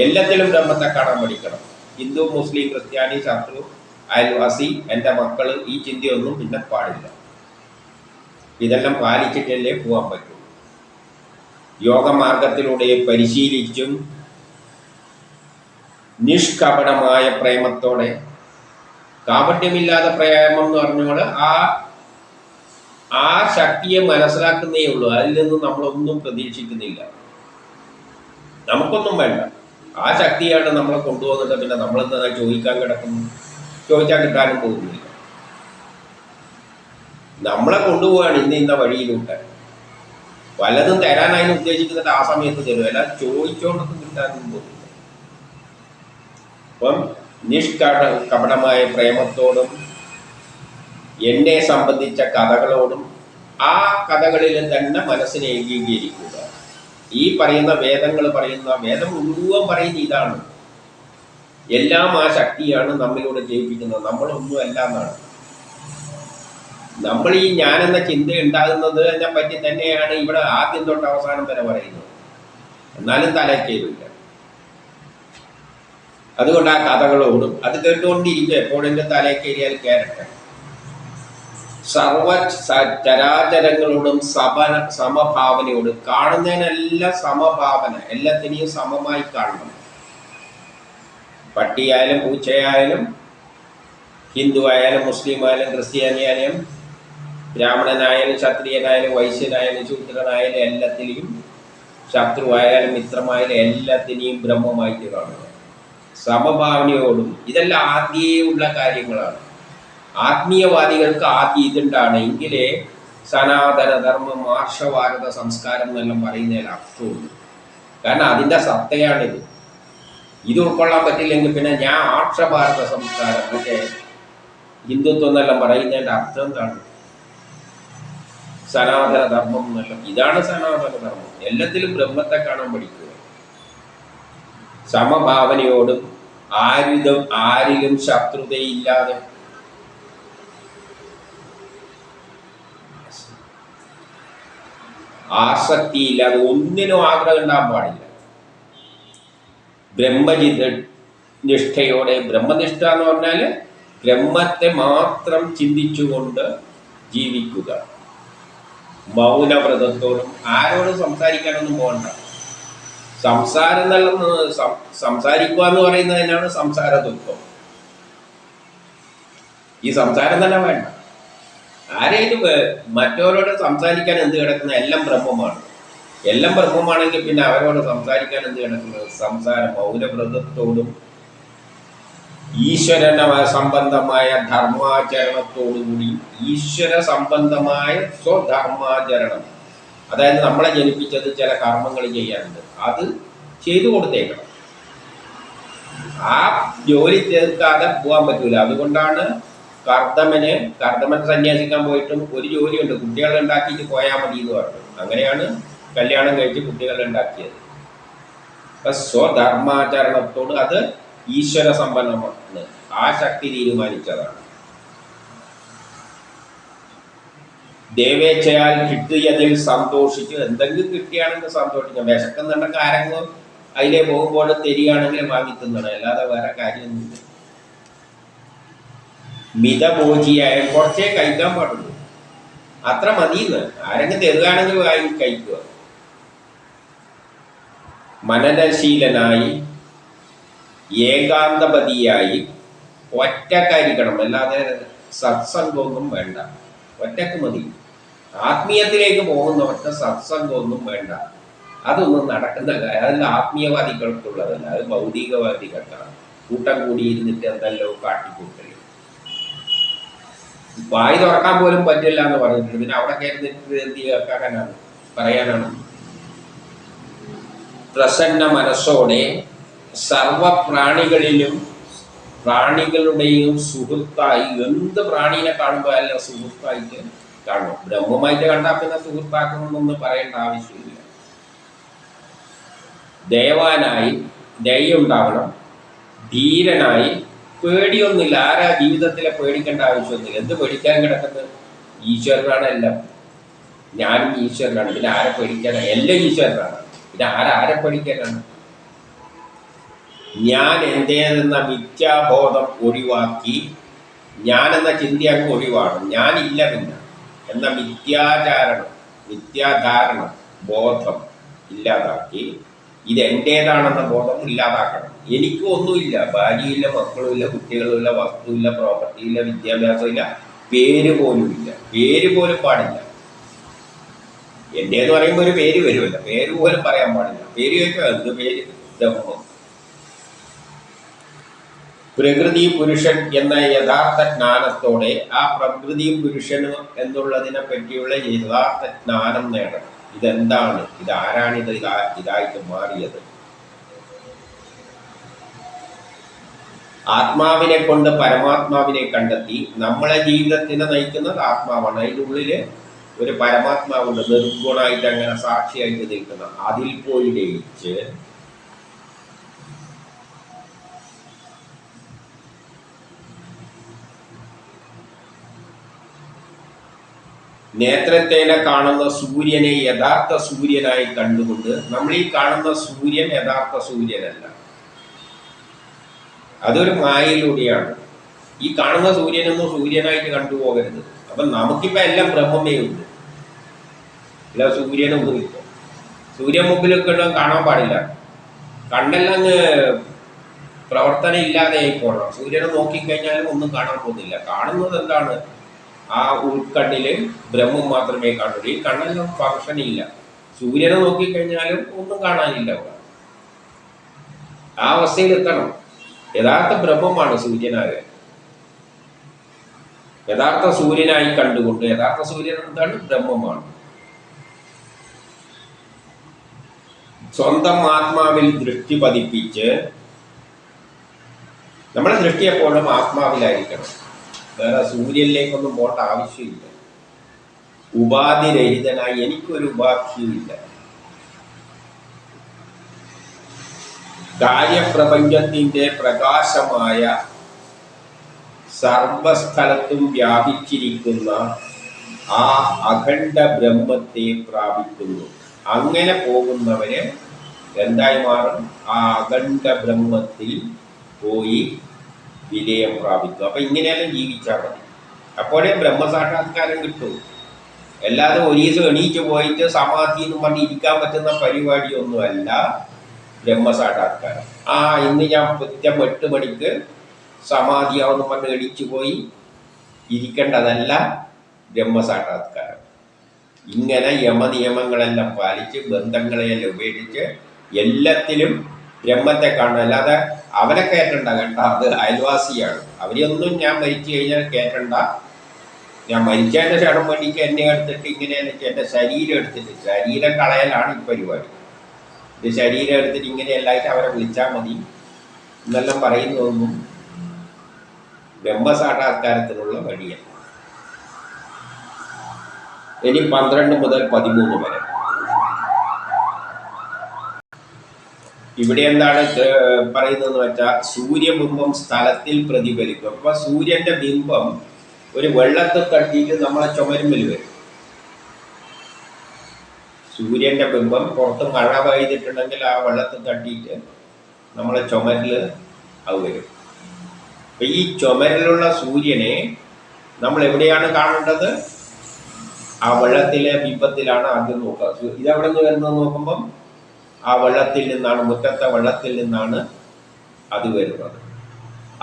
A: എല്ലാത്തിലും ബ്രഹ്മത്തെ കാണാൻ പഠിക്കണം. ഹിന്ദു, മുസ്ലിം, ക്രിസ്ത്യാനി, ശത്രു, അയൽവാസി, എൻ്റെ മക്കൾ, ഈ ചിന്തയൊന്നും പിന്നെ പാടില്ല. ഇതെല്ലാം പാലിച്ചിട്ടല്ലേ പോകാൻ പറ്റൂ. യോഗമാർഗത്തിലൂടെ പരിശീലിച്ചും നിഷ്കപടമായ പ്രേമത്തോടെ, കാപട്യമില്ലാത്ത പ്രേമം എന്ന് പറഞ്ഞോള് ആ ശക്തിയെ മനസ്സിലാക്കുന്നേ ഉള്ളൂ. അതിൽ നിന്നും നമ്മളൊന്നും പ്രതീക്ഷിക്കുന്നില്ല. നമുക്കൊന്നും വേണ്ട. ആ ശക്തിയാണ് നമ്മളെ കൊണ്ടുപോകുന്നത്. പിന്നെ നമ്മളെന്താ ചോദിക്കാൻ കിടക്കുന്നു? ചോദിച്ചാൽ കിട്ടാനും പോകുന്നില്ല. നമ്മളെ കൊണ്ടുപോവാണ് ഇന്ന വഴിയിലൂടെ. വല്ലതും തരാനായി ഉദ്ദേശിക്കുന്നിട്ട് ആ സമയത്ത് തരും. അല്ല ചോദിച്ചോണ്ടൊന്നും കിട്ടാനും പോകുന്നില്ല. അപ്പം കപടമായ പ്രേമത്തോടും എന്നെ സംബന്ധിച്ച കഥകളോടും ആ കഥകളിൽ തന്നെ മനസ്സിനെ ഏകീകരിക്കുക. ഈ പറയുന്ന വേദങ്ങൾ പറയുന്ന വേദം മുഴുവൻ പറയുന്ന ഇതാണ്. എല്ലാം ആ ശക്തിയാണ് നമ്മിലൂടെ ജയിപ്പിക്കുന്നത്. നമ്മളൊന്നും അല്ല എന്നാണ്. നമ്മൾ ഈ ഞാനെന്ന ചിന്ത ഉണ്ടാകുന്നതിനെ പറ്റി തന്നെയാണ് ഇവിടെ ആദ്യം തൊട്ട് അവസാനം വരെ പറയുന്നത്. എന്നാലും തലക്കേറില്ല. അതുകൊണ്ട് ആ കഥകളോടും അത് കേട്ടുകൊണ്ടിരിക്കുക. എപ്പോഴെങ്കിലും തലക്കേറിയാൽ കയറട്ടെ. സർവ ചരാചരങ്ങളോടും സമഭാവനയോടും, കാണുന്നതിനെല്ലാം സമഭാവന, എല്ലാത്തിനെയും സമമായി കാണണം. പട്ടിയായാലും പൂച്ചയായാലും, ഹിന്ദു ആയാലും, മുസ്ലിം ആയാലും, ക്രിസ്ത്യാനിയായാലും, ബ്രാഹ്മണനായാലും, ക്ഷത്രിയനായാലും, വൈശ്യനായാലും, ശൂദ്രനായാലും, എല്ലാത്തിനെയും, ശത്രുവായാലും മിത്രമായാലും എല്ലാത്തിനെയും ബ്രഹ്മമായിട്ട് കാണുക. സമഭാവനയോടും. ഇതെല്ലാം ആദ്യമേ ഉള്ള കാര്യങ്ങളാണ്. ആത്മീയവാദികൾക്ക് ആദ്യം ഇതുണ്ടാണ്. എങ്കിലേ സനാതനധർമ്മം, ആർഷഭാരത സംസ്കാരം എന്നെല്ലാം പറയുന്നതിൽ അർത്ഥമുള്ളൂ. കാരണം അതിൻ്റെ സത്തയാണിത്. ഇത് ഉൾക്കൊള്ളാൻ പറ്റില്ലെങ്കിൽ പിന്നെ ഞാൻ ആർഷഭാരത സംസ്കാരം, മറ്റേ ഹിന്ദുത്വം എന്നെല്ലാം പറയുന്നതിൻ്റെ അർത്ഥം എന്താണ്? സനാതനധർമ്മം എന്നെല്ലാം. ഇതാണ് സനാതനധർമ്മം. എല്ലാത്തിലും ബ്രഹ്മത്തെ കാണാൻ പഠിക്കുക. സമഭാവനയോടും ആരിലും ശത്രുതയില്ലാതെ, ആസക്തിയില്ലാതെ, ഒന്നിനും ആഗ്രഹം ഉണ്ടാകാൻ പാടില്ല. നിഷ്ഠയോടെ. ബ്രഹ്മനിഷ്ഠ എന്ന് പറഞ്ഞാൽ ബ്രഹ്മത്തെ മാത്രം ചിന്തിച്ചുകൊണ്ട് ജീവിക്കുക. മൗനവ്രതത്തോടും. ആരോടും സംസാരിക്കാനൊന്നും പോകണ്ട. സംസാരിക്കുക എന്ന് പറയുന്നത് തന്നെയാണ് സംസാര ദുഃഖം. ഈ സംസാരം തന്നെ വേണ്ട. ആരെയും മറ്റവരോട് സംസാരിക്കാൻ എന്ത് കിടക്കുന്ന? എല്ലാം ബ്രഹ്മമാണ്. എല്ലാം ബ്രഹ്മമാണെങ്കിൽ പിന്നെ അവരോട് സംസാരിക്കാൻ എന്ത് കിടക്കുന്നത്? സംസാരം. മൗനവ്രതത്തോടും ഈശ്വര സംബന്ധമായ ധർമാചരണത്തോടുകൂടി, ഈശ്വര സംബന്ധമായ സ്വധർമാചരണം, അതായത് നമ്മളെ ജനിപ്പിച്ചത് ചില കർമ്മങ്ങൾ ചെയ്യാനുണ്ട്, അത് ചെയ്തു കൊടുത്തേക്കണം. ആ ജോലി തീർക്കാതെ പോകാൻ പറ്റൂല. അതുകൊണ്ടാണ് കർദമൻ സന്യാസിക്കാൻ പോയിട്ടും ഒരു ജോലിയുണ്ട്, കുട്ടികളെ ഉണ്ടാക്കിയിട്ട് പോയാൽ മതി എന്ന് പറഞ്ഞു. അങ്ങനെയാണ് കല്യാണം കഴിച്ച് കുട്ടികളെ ഉണ്ടാക്കിയത്. അപ്പൊ സ്വധർമാചരണത്തോട്, അത് ഈശ്വര സമ്പന്നമാണ്. ആ ശക്തി തീരുമാനിച്ചതാണ്. ദേവേച്ഛയാൽ കിട്ടിയതിൽ സന്തോഷിച്ച്, എന്തെങ്കിലും കിട്ടിയാണെങ്കിൽ സന്തോഷിക്കാം. വിശക്കുന്നുണ്ടെങ്കിൽ ആരെങ്കിലും അതിലെ പോകുമ്പോൾ തരികയാണെങ്കിൽ വാങ്ങി തിന്നണം, അല്ലാതെ വേറെ കാര്യമൊന്നുമില്ല. മിതഭോജിയായ കുറച്ചേ കഴിക്കാൻ പാടുള്ളൂ, അത്ര മതിയെന്ന്. ആരെങ്കിലും തരുകയാണെങ്കിൽ വാങ്ങി കഴിക്കുക. മനനശീലനായി, ഏകാന്തപതിയായി, ഒറ്റക്കായിരിക്കണം. അല്ലാതെ സത്സംഗമൊന്നും വേണ്ട. ഒറ്റക്ക് മതി. ആത്മീയത്തിലേക്ക് പോകുന്നവർക്ക് സത്സംഗമൊന്നും വേണ്ട. അതൊന്നും നടക്കുന്ന കാര്യം. അതിൽ ആത്മീയവാദികൾക്കുള്ളതല്ല, അത് ഭൗതികവാദികൾക്കാണ്. കൂട്ടം കൂടിയിരുന്നിട്ട് എന്തെല്ലോ കാട്ടിക്കൂട്ടല്. വായി തുറക്കാൻ പോലും പറ്റില്ല എന്ന് പറഞ്ഞിട്ടുണ്ട്. പിന്നെ അവിടെ കയറുന്നിട്ട് എന്ത് കേൾക്കാനാണ്, പറയാനാണ്? പ്രസന്ന മനസ്സോടെ സർവപ്രാണികളിലും പ്രാണികളുടെയും സുഹൃത്തായി, എന്ത് പ്രാണീനെ കാണുമ്പോൾ അല്ല സുഹൃത്തായിട്ട് കാണും. ബ്രഹ്മമായിട്ട് കണ്ടാൽ പിന്നെ സുഹൃത്താക്കണമെന്നൊന്നും പറയേണ്ട ആവശ്യമില്ല. ദയവാനായി, ദയുണ്ടാവണം. ധീരനായി, പേടിയൊന്നുമില്ല. ആരാ ജീവിതത്തിലെ പേടിക്കേണ്ട ആവശ്യമൊന്നുമില്ല. എന്ത് പേടിക്കാൻ കിടക്കുന്നത്? ഈശ്വരനാണ് എല്ലാം. ഞാനും ഈശ്വരനാണ്, പിന്നെ ആരെ പേടിക്കാനാണ്? എല്ലാം ഈശ്വരനാണ്, പിന്നെ ആരെ പേടിക്കാനാണ്? ഞാൻ എൻ്റേതെന്ന മിഥ്യാബോധം ഒഴിവാക്കി, ഞാനെന്ന ചിന്ത അങ്ങ് ഒഴിവാണ്, ഞാനില്ല പിന്നെ എന്ന മിഥ്യാധാരണം ബോധം ഇല്ലാതാക്കി ഇതെൻ്റേതാണെന്ന ബോധം ഇല്ലാതാക്കണം. എനിക്കും ഒന്നുമില്ല, ഭാര്യയില്ല, മക്കളുമില്ല, കുട്ടികളുമില്ല, വസ്തുവില്ല, പ്രോപ്പർട്ടിയില്ല, വിദ്യാഭ്യാസമില്ല, പേര് പോലും ഇല്ല, പേര് പോലും പാടില്ല. എൻ്റേന്ന് പറയുമ്പോൾ ഒരു പേര് വരുമല്ല, പേര് പോലും പറയാൻ പാടില്ല. പേര് ചോദിച്ചാൽ എന്ത് പേര്? ബ്രഹ്മം. പ്രകൃതി പുരുഷൻ എന്ന യഥാർത്ഥ ജ്ഞാനത്തോടെ ആ പ്രകൃതിയും പുരുഷനും എന്നുള്ളതിനെ പറ്റിയുള്ള യഥാർത്ഥ ജ്ഞാനം നേടണം. ഇതെന്താണ്? ഇതാരാണ് ഇതായിട്ട് മാറിയത്? ആത്മാവിനെ കൊണ്ട് പരമാത്മാവിനെ കണ്ടെത്തി നമ്മളെ ജീവിതത്തിനെ നയിക്കുന്നത് ആത്മാവാണ്. അതിൻ്റെ ഉള്ളില് ഒരു പരമാത്മാവുണ്ട്, നിർഗുണമായിട്ട് അങ്ങനെ സാക്ഷിയായിട്ട് നിൽക്കുന്ന. അതിൽ പോയി ലയിച്ച് നേത്രത്തേനെ കാണുന്ന സൂര്യനെ യഥാർത്ഥ സൂര്യനായി കണ്ടുകൊണ്ട്, നമ്മൾ ഈ കാണുന്ന സൂര്യൻ യഥാർത്ഥ സൂര്യനല്ല, അതൊരു മായയിലൂടെയാണ്. ഈ കാണുന്ന സൂര്യനൊന്നും സൂര്യനായിട്ട് കണ്ടുപോകരുത്. അപ്പം നമുക്കിപ്പോൾ എല്ലാം ബ്രഹ്മമേ ഉണ്ട്, അല്ല സൂര്യനൊന്നും ഇപ്പോൾ സൂര്യൻ മുമ്പിലൊക്കെ കാണാൻ പാടില്ല. കണ്ണെല്ലാം പ്രവർത്തനം ഇല്ലാതെ ആയിപ്പോണം. സൂര്യനെ നോക്കിക്കഴിഞ്ഞാലും ഒന്നും കാണാൻ പോകുന്നില്ല. കാണുന്നത് എന്താണ്? ആ ഉൾക്കണ്ണില് ബ്രഹ്മം മാത്രമേ കാണുള്ളൂ. ഈ കണ്ണെല്ലാം ഫങ്ഷൻ ഇല്ല. സൂര്യനെ നോക്കിക്കഴിഞ്ഞാലും ഒന്നും കാണാനില്ല. ആ അവസ്ഥയിൽ എത്തണം. യഥാർത്ഥ ബ്രഹ്മമാണ് സൂര്യനായ. യഥാർത്ഥ സൂര്യനായി കണ്ടുകൊണ്ട്, യഥാർത്ഥ സൂര്യൻ എന്താണ്? ബ്രഹ്മമാണ്. സ്വന്തം ആത്മാവിൽ ദൃഷ്ടി പതിപ്പിച്ച്, നമ്മുടെ ദൃഷ്ടി എപ്പോഴും ആത്മാവിലായിരിക്കണം. വേറെ സൂര്യനിലേക്കൊന്നും പോകേണ്ട ആവശ്യമില്ല. ഉപാധിരഹിതനായി എനിക്കൊരു ഉപാധിയുമില്ല. കാര്യപ്രപഞ്ചത്തിൻ്റെ പ്രകാശമായ സർവസ്ഥലത്തും വ്യാപിച്ചിരിക്കുന്ന ആ അഖണ്ഡ ബ്രഹ്മത്തെ പ്രാപിക്കുന്നു. അങ്ങനെ പോകുന്നവര് എന്തായി മാറും? ആ അഖണ്ഡ ബ്രഹ്മത്തിൽ പോയി വിലയം പ്രാപിക്കും. അപ്പം ഇങ്ങനെയെല്ലാം ജീവിച്ചാൽ മതി, അപ്പോഴേ ബ്രഹ്മസാക്ഷാത്കാരം കിട്ടും. അല്ലാതെ ഒരു ദിവസം എണീറ്റ് പോയിട്ട് സമാധി എന്ന് പറഞ്ഞ് ഇരിക്കാൻ പറ്റുന്ന പരിപാടിയൊന്നുമല്ല ബ്രഹ്മസാക്ഷാത്കാരം. ഇന്ന് ഞാൻ കൃത്യം 8 മണിക്ക് സമാധിയാവെന്ന് പറഞ്ഞ് എണീച്ചു പോയി ഇരിക്കേണ്ടതല്ല ബ്രഹ്മസാക്ഷാത്കാരം. ഇങ്ങനെ യമനിയമങ്ങളെല്ലാം പാലിച്ച്, ബന്ധങ്ങളെയെല്ലാം ഉപേക്ഷിച്ച് എല്ലാത്തിലും ബ്രഹ്മത്തെ കാണണം. അല്ലാതെ അവനെ കയറ്റണ്ട കേട്ടോ, അത് അയൽവാസിയാണ്. അവരെയൊന്നും ഞാൻ മരിച്ചു കഴിഞ്ഞാൽ കയറ്റണ്ട. ഞാൻ മരിച്ചതിൻ്റെ ക്ഷണം വേണ്ടിക്ക് എന്നെ എടുത്തിട്ട് ഇങ്ങനെയല്ല, എൻ്റെ ശരീരം എടുത്തിട്ട്, ശരീരം കളയലാണ് ഈ പരിപാടി. ഇത് ശരീരം എടുത്തിട്ട് ഇങ്ങനെയല്ലായിട്ട് അവരെ വിളിച്ചാൽ മതി എന്നെല്ലാം പറയുന്നതൊന്നും ബ്രഹ്മസാക്ഷാത്കാരത്തിനുള്ള വഴിയല്ല. ഇനി 12 മുതൽ 13 വരെ ഇവിടെ എന്താണ് പറയുന്നതെന്ന് വെച്ചാൽ, സൂര്യബിംബം സ്ഥലത്തിൽ പ്രതിഫലിക്കും. അപ്പൊ സൂര്യന്റെ ബിംബം ഒരു വെള്ളത്തിൽ തട്ടിയിട്ട് നമ്മളെ ചുമരുമ്പിൽ വരും. സൂര്യന്റെ ബിംബം പുറത്ത് മഴ പെയ്തിട്ടുണ്ടെങ്കിൽ ആ വെള്ളത്തിൽ തട്ടിയിട്ട് നമ്മളെ ചുമരിൽ അത് വരും. അപ്പൊ ഈ ചുമരിലുള്ള സൂര്യനെ നമ്മൾ എവിടെയാണ് കാണേണ്ടത്? ആ വെള്ളത്തിലെ ബിംബത്തിലാണ് ആദ്യം നോക്കുക. ഇതെവിടെ നിന്ന് വരുന്നത് നോക്കുമ്പം ആ വെള്ളത്തിൽ നിന്നാണ്, മുറ്റത്തെ വെള്ളത്തിൽ നിന്നാണ് അത് വരുന്നത്.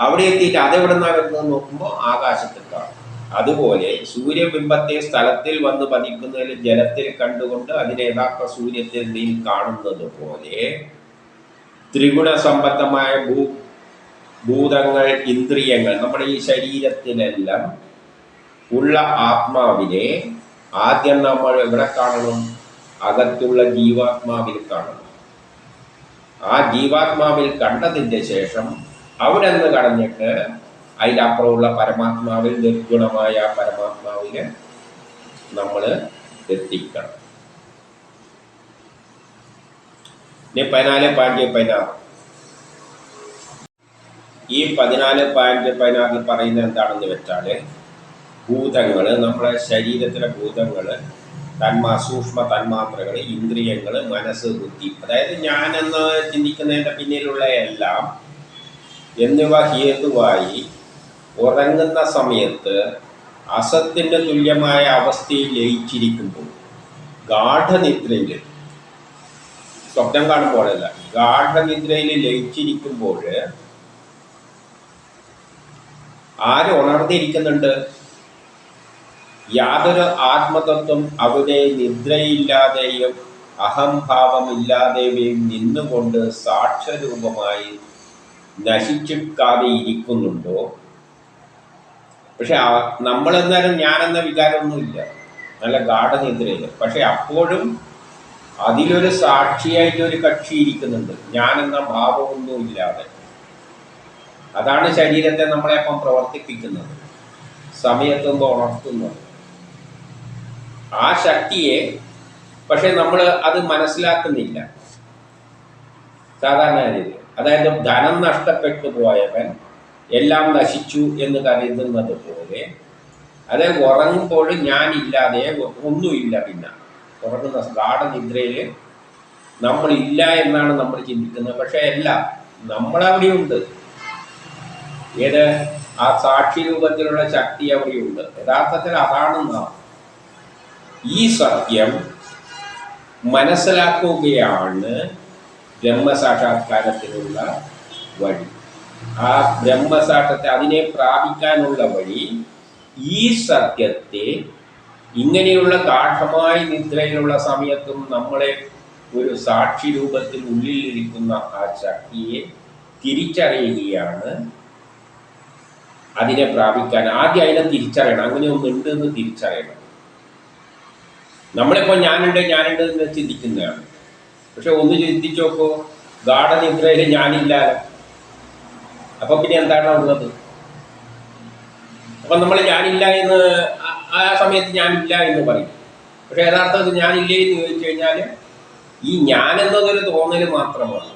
A: അവിടെ എത്തിയിട്ട് അതെവിടെ നിന്നാണ് വരുന്നത് നോക്കുമ്പോൾ ആകാശത്തിൽ കാണും. അതുപോലെ സൂര്യബിംബത്തെ സ്ഥലത്തിൽ വന്ന് പതിക്കുന്നതിൽ ജലത്തിൽ കണ്ടുകൊണ്ട് അതിനെ യഥാർത്ഥ സൂര്യത്തിൽ നീ കാണുന്നത് പോലെ ത്രിഗുണ സംബന്ധമായ ഭൂതങ്ങൾ, ഇന്ദ്രിയങ്ങൾ, നമ്മുടെ ഈ ശരീരത്തിലെല്ലാം ഉള്ള ആത്മാവിനെ ആദ്യം നമ്മൾ എവിടെ കാണണം? അകത്തുള്ള ജീവാത്മാവിൽ കാണണം. ആ ജീവാത്മാവിൽ കണ്ടതിൻ്റെ ശേഷം അവിടെ നിന്ന് കടഞ്ഞിട്ട് അതിലപ്പുറമുള്ള പരമാത്മാവിൽ, നിർഗുണമായ പരമാത്മാവിനെ നമ്മൾ എത്തിക്കണം. ഇനി 14.16 ഈ 14.16 പറയുന്നത് എന്താണെന്ന് വെച്ചാൽ, ഭൂതങ്ങൾ, നമ്മുടെ ശരീരത്തിലെ ഭൂതങ്ങൾ, സൂക്ഷ്മ തന്മാത്രകൾ, ഇന്ദ്രിയങ്ങൾ, മനസ്സ്, ബുദ്ധി, അതായത് ഞാനെന്ന് ചിന്തിക്കുന്നതിൻ്റെ പിന്നിലുള്ള എല്ലാം എന്നിവ ഹേതുവായി ഉറങ്ങുന്ന സമയത്ത് അസത്തിൻ്റെ തുല്യമായ അവസ്ഥയിൽ ലയിച്ചിരിക്കുമ്പോൾ, ഗാഠനിദ്രയിൽ, സ്വപ്നം കാണുമ്പോഴല്ല, ഗാഠനിദ്രയിൽ ലയിച്ചിരിക്കുമ്പോൾ ആര് ഉണർന്നിരിക്കുന്നുണ്ട്? യാതൊരു ആത്മതത്വം അവിടെ നിദ്രയില്ലാതെയും അഹംഭാവമില്ലാതെയും നിന്നുകൊണ്ട് സാക്ഷ്യരൂപമായി നശിച്ചിക്കാതെ ഇരിക്കുന്നുണ്ടോ? പക്ഷെ നമ്മളെന്നാലും ഞാനെന്ന വികാരമൊന്നുമില്ല, നല്ല ഗാഠനിദ്രയിൽ. പക്ഷെ അപ്പോഴും അതിലൊരു സാക്ഷിയായിട്ടൊരു കക്ഷി ഇരിക്കുന്നുണ്ട്, ഞാനെന്ന ഭാവമൊന്നും ഇല്ലാതെ. അതാണ് ശരീരത്തെ നമ്മളെപ്പം പ്രവർത്തിപ്പിക്കുന്നത്, സമയത്തൊന്നും ഉണർത്തുന്നത്. ആ ശക്തിയെ പക്ഷെ നമ്മൾ അത് മനസ്സിലാക്കുന്നില്ല സാധാരണ രീതിയിൽ. അതായത് ധനം നഷ്ടപ്പെട്ടു പോയവൻ എല്ലാം നശിച്ചു എന്ന് കരുതുന്നത് പോലെ, അതായത് ഉറങ്ങുമ്പോൾ ഞാനില്ലാതെ ഒന്നുമില്ല. പിന്നെ ഉറങ്ങുന്ന ഗാഠനിദ്രയിൽ നമ്മളില്ല എന്നാണ് നമ്മൾ ചിന്തിക്കുന്നത്. പക്ഷെ അല്ല, നമ്മളവിടെയുണ്ട്. ഏത്? ആ സാക്ഷി രൂപത്തിലുള്ള ശക്തി അവിടെയുണ്ട്. യഥാർത്ഥത്തിൽ അതാണ് നാം. ഈ സത്യം മനസ്സിലാക്കുകയാണ് ബ്രഹ്മസാക്ഷാത്കാരത്തിനുള്ള വഴി. ആ ബ്രഹ്മസാക്ഷത്തെ, അതിനെ പ്രാപിക്കാനുള്ള വഴി ഈ സത്യത്തെ ഇങ്ങനെയുള്ള ഗാഠമായ നിദ്രയിലുള്ള സമയത്തും നമ്മളെ ഒരു സാക്ഷി രൂപത്തിൽ ഉള്ളിലിരിക്കുന്ന ആ ശക്തിയെ തിരിച്ചറിയുകയാണ്. അതിനെ പ്രാപിക്കാൻ ആദ്യം അതിനെ തിരിച്ചറിയണം. അങ്ങനെ ഒന്നുണ്ട് എന്ന് തിരിച്ചറിയണം. നമ്മളിപ്പോൾ ഞാനുണ്ട് എന്ന് ചിന്തിക്കുന്നതാണ്. പക്ഷെ ഒന്ന് ചിന്തിച്ചു നോക്കൂ, ഗാഠനിദ്രയിൽ ഞാനില്ലാലോ. അപ്പം പിന്നെ എന്താണ് ഉള്ളത്? അപ്പം നമ്മൾ ഞാനില്ല എന്ന് ആ സമയത്ത് ഞാനില്ല എന്ന് പറയും. പക്ഷെ യഥാർത്ഥത്തിൽ ഞാനില്ലേ എന്ന് ചോദിച്ചു കഴിഞ്ഞാൽ ഈ ഞാനെന്നതൊരു തോന്നൽ മാത്രമാണ്.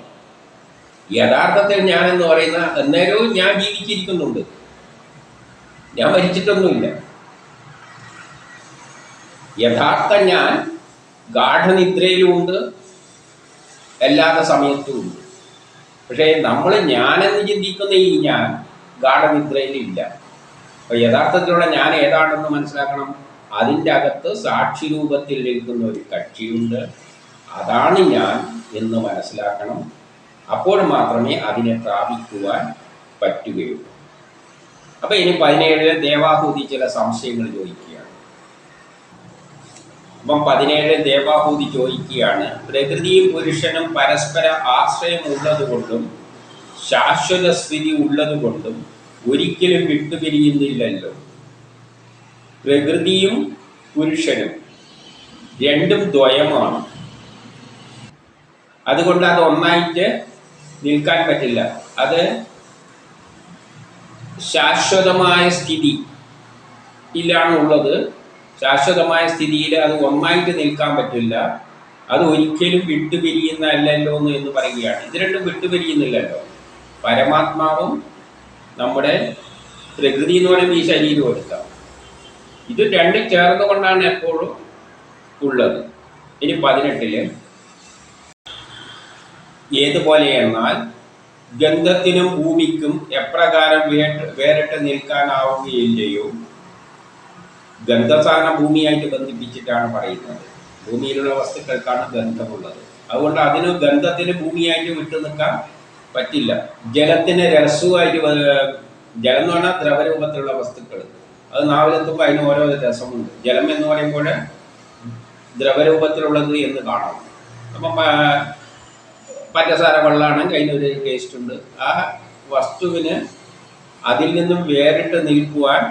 A: യഥാർത്ഥത്തിൽ ഞാനെന്ന് പറയുന്ന അന്നേരവും ഞാൻ ജീവിച്ചിരിക്കുന്നുണ്ട്, ഞാൻ മരിച്ചിട്ടൊന്നുമില്ല. യഥാർത്ഥ ഞാൻ ഗാഠനിദ്രയിലുമുണ്ട്, അല്ലാത്ത സമയത്തുമുണ്ട്. പക്ഷേ നമ്മൾ ഞാനെന്ന് ചിന്തിക്കുന്ന ഈ ഞാൻ ഗാഠനിദ്രയിലില്ല. അപ്പോൾ യഥാർത്ഥത്തിലുള്ള ഞാൻ ഏതാണെന്ന് മനസ്സിലാക്കണം. അതിൻ്റെ അകത്ത് സാക്ഷി രൂപത്തിൽ നിൽക്കുന്ന ഒരു കക്ഷിയുണ്ട്, അതാണ് ഞാൻ എന്ന് മനസ്സിലാക്കണം. അപ്പോൾ മാത്രമേ അതിനെ പ്രാപിക്കുവാൻ പറ്റുകയുള്ളൂ. അപ്പോൾ ഇനി 17 ദേവാഹൂതി ചില സംശയങ്ങൾ ചോദിക്കുകയാണ്. അപ്പം 17 ദേവാഹൂതി ചോദിക്കുകയാണ്, പ്രകൃതിയും പുരുഷനും പരസ്പര ആശ്രയമുള്ളതുകൊണ്ടും ശാശ്വത സ്ഥിതി ഉള്ളതുകൊണ്ടും ഒരിക്കലും വിട്ടുപിരിയുന്നില്ലല്ലോ. പ്രകൃതിയും പുരുഷനും രണ്ടും ദ്വയമാണ്. അതുകൊണ്ട് അത് ഒന്നായിട്ട് നിൽക്കാൻ പറ്റില്ല. അത് ശാശ്വതമായ സ്ഥിതിയിലാണ് ഉള്ളത്. ശാശ്വതമായ സ്ഥിതിയിൽ അത് ഒന്നായിട്ട് നിൽക്കാൻ പറ്റില്ല. അത് ഒരിക്കലും വിട്ടുപിരിയുന്നല്ലോ എന്ന് പറയുകയാണ്. ഇത് രണ്ടും വിട്ടുപിരിയുന്നില്ലല്ലോ. പരമാത്മാവും നമ്മുടെ പ്രകൃതി എന്ന് പറയുമ്പോൾ ഈ ശരീരം എടുക്കാം. ഇത് രണ്ടും ചേർന്നുകൊണ്ടാണ് എപ്പോഴും ഉള്ളത്. ഇനി 18 ഏതുപോലെ എന്നാൽ ഗന്ധത്തിനും ഭൂമിക്കും എപ്രകാരം വേറിട്ട് നിൽക്കാനാവുകയില്ലയോ. ഗന്ധസാധന ഭൂമിയായിട്ട് ബന്ധിപ്പിച്ചിട്ടാണ് പറയുന്നത്. ഭൂമിയിലുള്ള വസ്തുക്കൾക്കാണ് ഗന്ധമുള്ളത്. അതുകൊണ്ട് അതിന് ഗന്ധത്തിന് ഭൂമിയായിട്ട് വിട്ടു നിൽക്കാൻ പറ്റില്ല. ജലത്തിന് രസവുമായിട്ട്, ജലം എന്ന് പറഞ്ഞാൽ ദ്രവരൂപത്തിലുള്ള വസ്തുക്കൾ, അത് നാവിലെത്തുമ്പോൾ അതിന് ഓരോ രസമുണ്ട്. ജലം എന്ന് പറയുമ്പോൾ ദ്രവരൂപത്തിലുള്ളത് എന്ന് കാണാം. അപ്പം പഞ്ചസാര വെള്ളമാണെങ്കിൽ അതിനൊരു ടേസ്റ്റ് ഉണ്ട്. ആ വസ്തുവിന് അതിൽ നിന്നും വേറിട്ട് നിൽക്കുവാൻ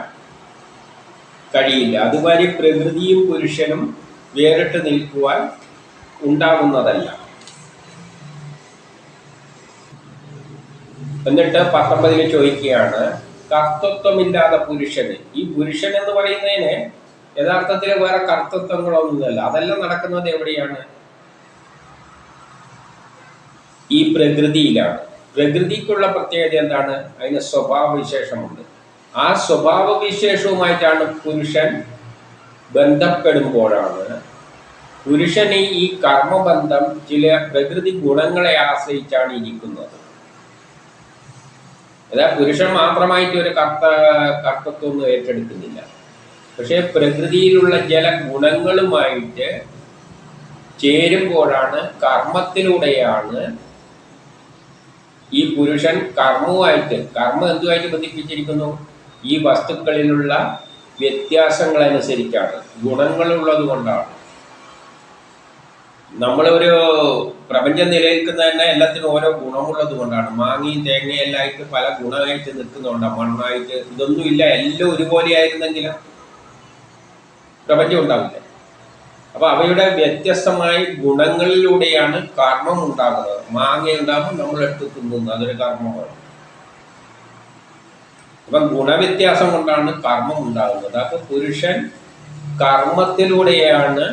A: കഴിയില്ല. അതുമാതിരി പ്രകൃതിയും പുരുഷനും വേറിട്ട് നിൽക്കുവാൻ ഉണ്ടാകുന്നതല്ല. എന്നിട്ട് 19 ചോദിക്കുകയാണ്, കർത്തൃത്വമില്ലാത്ത പുരുഷന്. ഈ പുരുഷൻ എന്ന് പറയുന്നതിന് യഥാർത്ഥത്തിൽ വേറെ കർത്തൃത്വങ്ങളൊന്നുമല്ല. അതെല്ലാം നടക്കുന്നത് എവിടെയാണ്? ഈ പ്രകൃതിയിലാണ്. പ്രകൃതിക്കുള്ള പ്രത്യേകത എന്താണ്? അതിന് സ്വഭാവവിശേഷമുണ്ട്. ആ സ്വഭാവവിശേഷവുമായിട്ടാണ് പുരുഷൻ ബന്ധപ്പെടുമ്പോഴാണ് പുരുഷന് ഈ കർമ്മബന്ധം ചില പ്രകൃതി ഗുണങ്ങളെ ആശ്രയിച്ചാണ് ഇരിക്കുന്നത്. അതായത് പുരുഷൻ മാത്രമായിട്ട് ഒരു കർത്തൃത്വമൊന്നും ഏറ്റെടുക്കുന്നില്ല. പക്ഷേ പ്രകൃതിയിലുള്ള ചില ഗുണങ്ങളുമായിട്ട് ചേരുമ്പോഴാണ്, കർമ്മത്തിലൂടെയാണ് ഈ പുരുഷൻ കർമ്മം എന്തുമായിട്ട് ബന്ധിപ്പിച്ചിരിക്കുന്നു? ഈ വസ്തുക്കളിലുള്ള വ്യത്യാസങ്ങളനുസരിച്ചാണ്, ഗുണങ്ങളുള്ളത് കൊണ്ടാണ്. നമ്മളൊരു പ്രപഞ്ചം നിലനിൽക്കുന്ന തന്നെ എല്ലാത്തിനും ഓരോ ഗുണമുള്ളത് കൊണ്ടാണ്. മാങ്ങയും തേങ്ങയും എല്ലായിട്ട് പല ഗുണമായിട്ട് നിൽക്കുന്നുണ്ട്, മണ്ണായിട്ട്. ഇതൊന്നുമില്ല, എല്ലാം ഒരുപോലെ ആയിരുന്നെങ്കിലും പ്രപഞ്ചം ഉണ്ടാവില്ല. അപ്പൊ അവയുടെ വ്യത്യസ്തമായ ഗുണങ്ങളിലൂടെയാണ് കർമ്മം ഉണ്ടാകുന്നത്. മാങ്ങ ഉണ്ടാകുമ്പോൾ നമ്മളെടുത്ത് തിന്നുന്നു, അതൊരു കർമ്മമാണ്. അപ്പം ഗുണവ്യത്യാസം കൊണ്ടാണ് കർമ്മം ഉണ്ടാകുന്നത്. അപ്പൊ പുരുഷൻ കർമ്മത്തിലൂടെയാണ്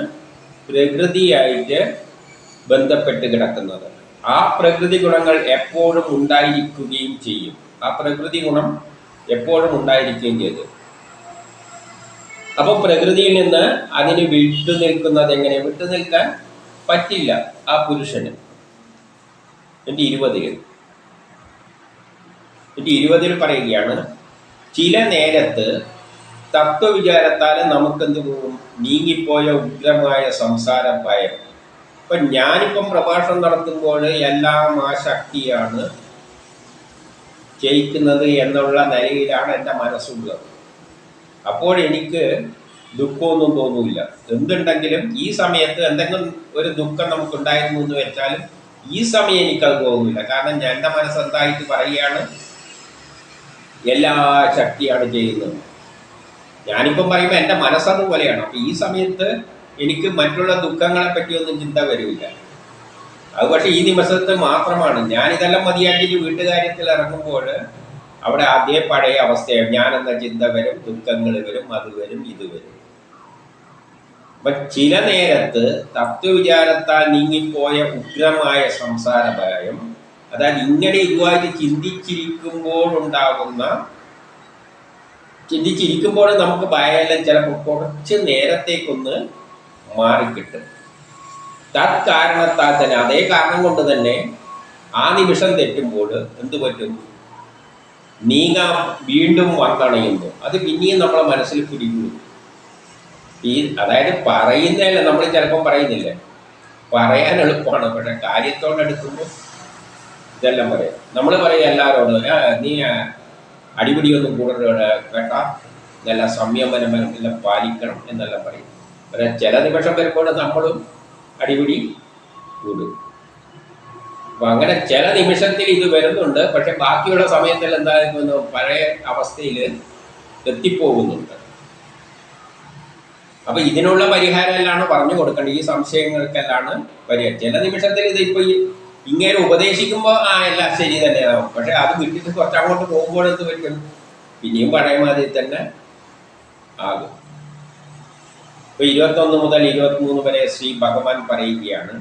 A: പ്രകൃതിയായിട്ട് ബന്ധപ്പെട്ട് കിടക്കുന്നത്. ആ പ്രകൃതി ഗുണങ്ങൾ എപ്പോഴും ഉണ്ടായിരിക്കുകയും ചെയ്യും. ആ പ്രകൃതി ഗുണം എപ്പോഴും ഉണ്ടായിരിക്കുകയും ചെയ്തു. അപ്പോൾ പ്രകൃതിയിൽ നിന്ന് അതിന് വിട്ടുനിൽക്കുന്നത് എങ്ങനെ? വിട്ടുനിൽക്കാൻ പറ്റില്ല ആ പുരുഷന്. എൻ്റെ 20-ൽ പറയുകയാണ്, ചില നേരത്ത് തത്വവിചാരത്താൽ നമുക്കെന്ത് പോകും? നീങ്ങിപ്പോയ ഉഗ്രമായ സംസാര ഭയം. ഇപ്പം ഞാനിപ്പം പ്രഭാഷണം നടത്തുമ്പോൾ എല്ലാം ആ ശക്തിയാണ് ജയിക്കുന്നത് എന്നുള്ള നിലയിലാണ് എൻ്റെ മനസ്സുള്ളത്. അപ്പോൾ എനിക്ക് ദുഃഖമൊന്നും തോന്നില്ല. എന്തുണ്ടെങ്കിലും ഈ സമയത്ത് എന്തെങ്കിലും ഒരു ദുഃഖം നമുക്കുണ്ടായിരുന്നു എന്ന് വെച്ചാലും ഈ സമയം എനിക്കത് തോന്നില്ല. കാരണം എൻ്റെ മനസ്സെന്തായിട്ട് പറയുകയാണ്, എല്ലാ ശക്തിയാണ് ചെയ്യുന്നത്. ഞാനിപ്പം പറയുമ്പോൾ എൻ്റെ മനസ്സതുപോലെയാണ്. അപ്പം ഈ സമയത്ത് എനിക്ക് മറ്റുള്ള ദുഃഖങ്ങളെ പറ്റിയൊന്നും ചിന്ത വരില്ല. അത് പക്ഷേ ഈ നിമിഷത്ത് മാത്രമാണ്. ഞാനിതെല്ലാം മതിയാക്കിയിട്ട് വീട്ടുകാര്യത്തിൽ ഇറങ്ങുമ്പോൾ അവിടെ അതേ പഴയ അവസ്ഥയാണ്. ഞാനെന്ന ചിന്ത വരും, ദുഃഖങ്ങൾ വരും, അത് വരും, ഇത് വരും. അപ്പൊ ചില നേരത്ത് തത്വവിചാരത്താൽ നീങ്ങിപ്പോയ ഉഗ്രമായ സംസാര ഭയം, അതായത് ഇങ്ങനെ ഇതുമായിട്ട് ചിന്തിച്ചിരിക്കുമ്പോൾ നമുക്ക് ഭയമെല്ലാം ചിലപ്പോൾ കുറച്ച് നേരത്തേക്കൊന്ന് മാറിക്കിട്ടും. തത്കാരണത്താൽ തന്നെ, അതേ കാരണം കൊണ്ട് തന്നെ ആ നിമിഷം തെറ്റുമ്പോൾ എന്തു പറ്റും? നീങ്ങാൻ വീണ്ടും വന്നണയുന്നു. അത് പിന്നെയും നമ്മളെ മനസ്സിൽ പിടികൂടും. അതായത് പറയുന്നതല്ല, നമ്മൾ ചിലപ്പം പറയുന്നില്ലേ, പറയാൻ എളുപ്പമാണ്, പക്ഷെ കാര്യത്തോടെടുക്കുമ്പോൾ ഇതെല്ലാം പറയാം. നമ്മൾ പറയും എല്ലാവരോടും, നീ അടിപിടിയൊന്നും കൂടുതൽ കേട്ടാ, നല്ല സംയമനമെല്ലാം പാലിക്കണം എന്നെല്ലാം പറയും. പക്ഷേ ചില നിമിഷം വരുമ്പോൾ നമ്മളും അടിപിടി കൂടും. അപ്പം അങ്ങനെ ചില നിമിഷത്തിൽ ഇത് വരുന്നുണ്ട്. പക്ഷെ ബാക്കിയുള്ള സമയത്തിൽ എന്തായിരുന്നു? പഴയ അവസ്ഥയിൽ എത്തിപ്പോകുന്നുണ്ട്. അപ്പം ഇതിനുള്ള പരിഹാരമെല്ലാം പറഞ്ഞു കൊടുക്കേണ്ടത്. ഈ സംശയങ്ങൾക്കെല്ലാം പരിഹാരം. ചില നിമിഷത്തിൽ ഇതിപ്പോൾ ഇങ്ങനെ ഉപദേശിക്കുമ്പോൾ എല്ലാം ശരി തന്നെയാവും. പക്ഷെ അത് വിട്ടിട്ട് കുറച്ചങ്ങോട്ട് പോകുമ്പോൾ എന്ത് പറ്റും? പിന്നെയും പഴയ മാതിരി തന്നെ ആകും. ഇപ്പോൾ 21 മുതൽ 23 വരെ ശ്രീ ഭഗവാൻ പറയുകയാണ്.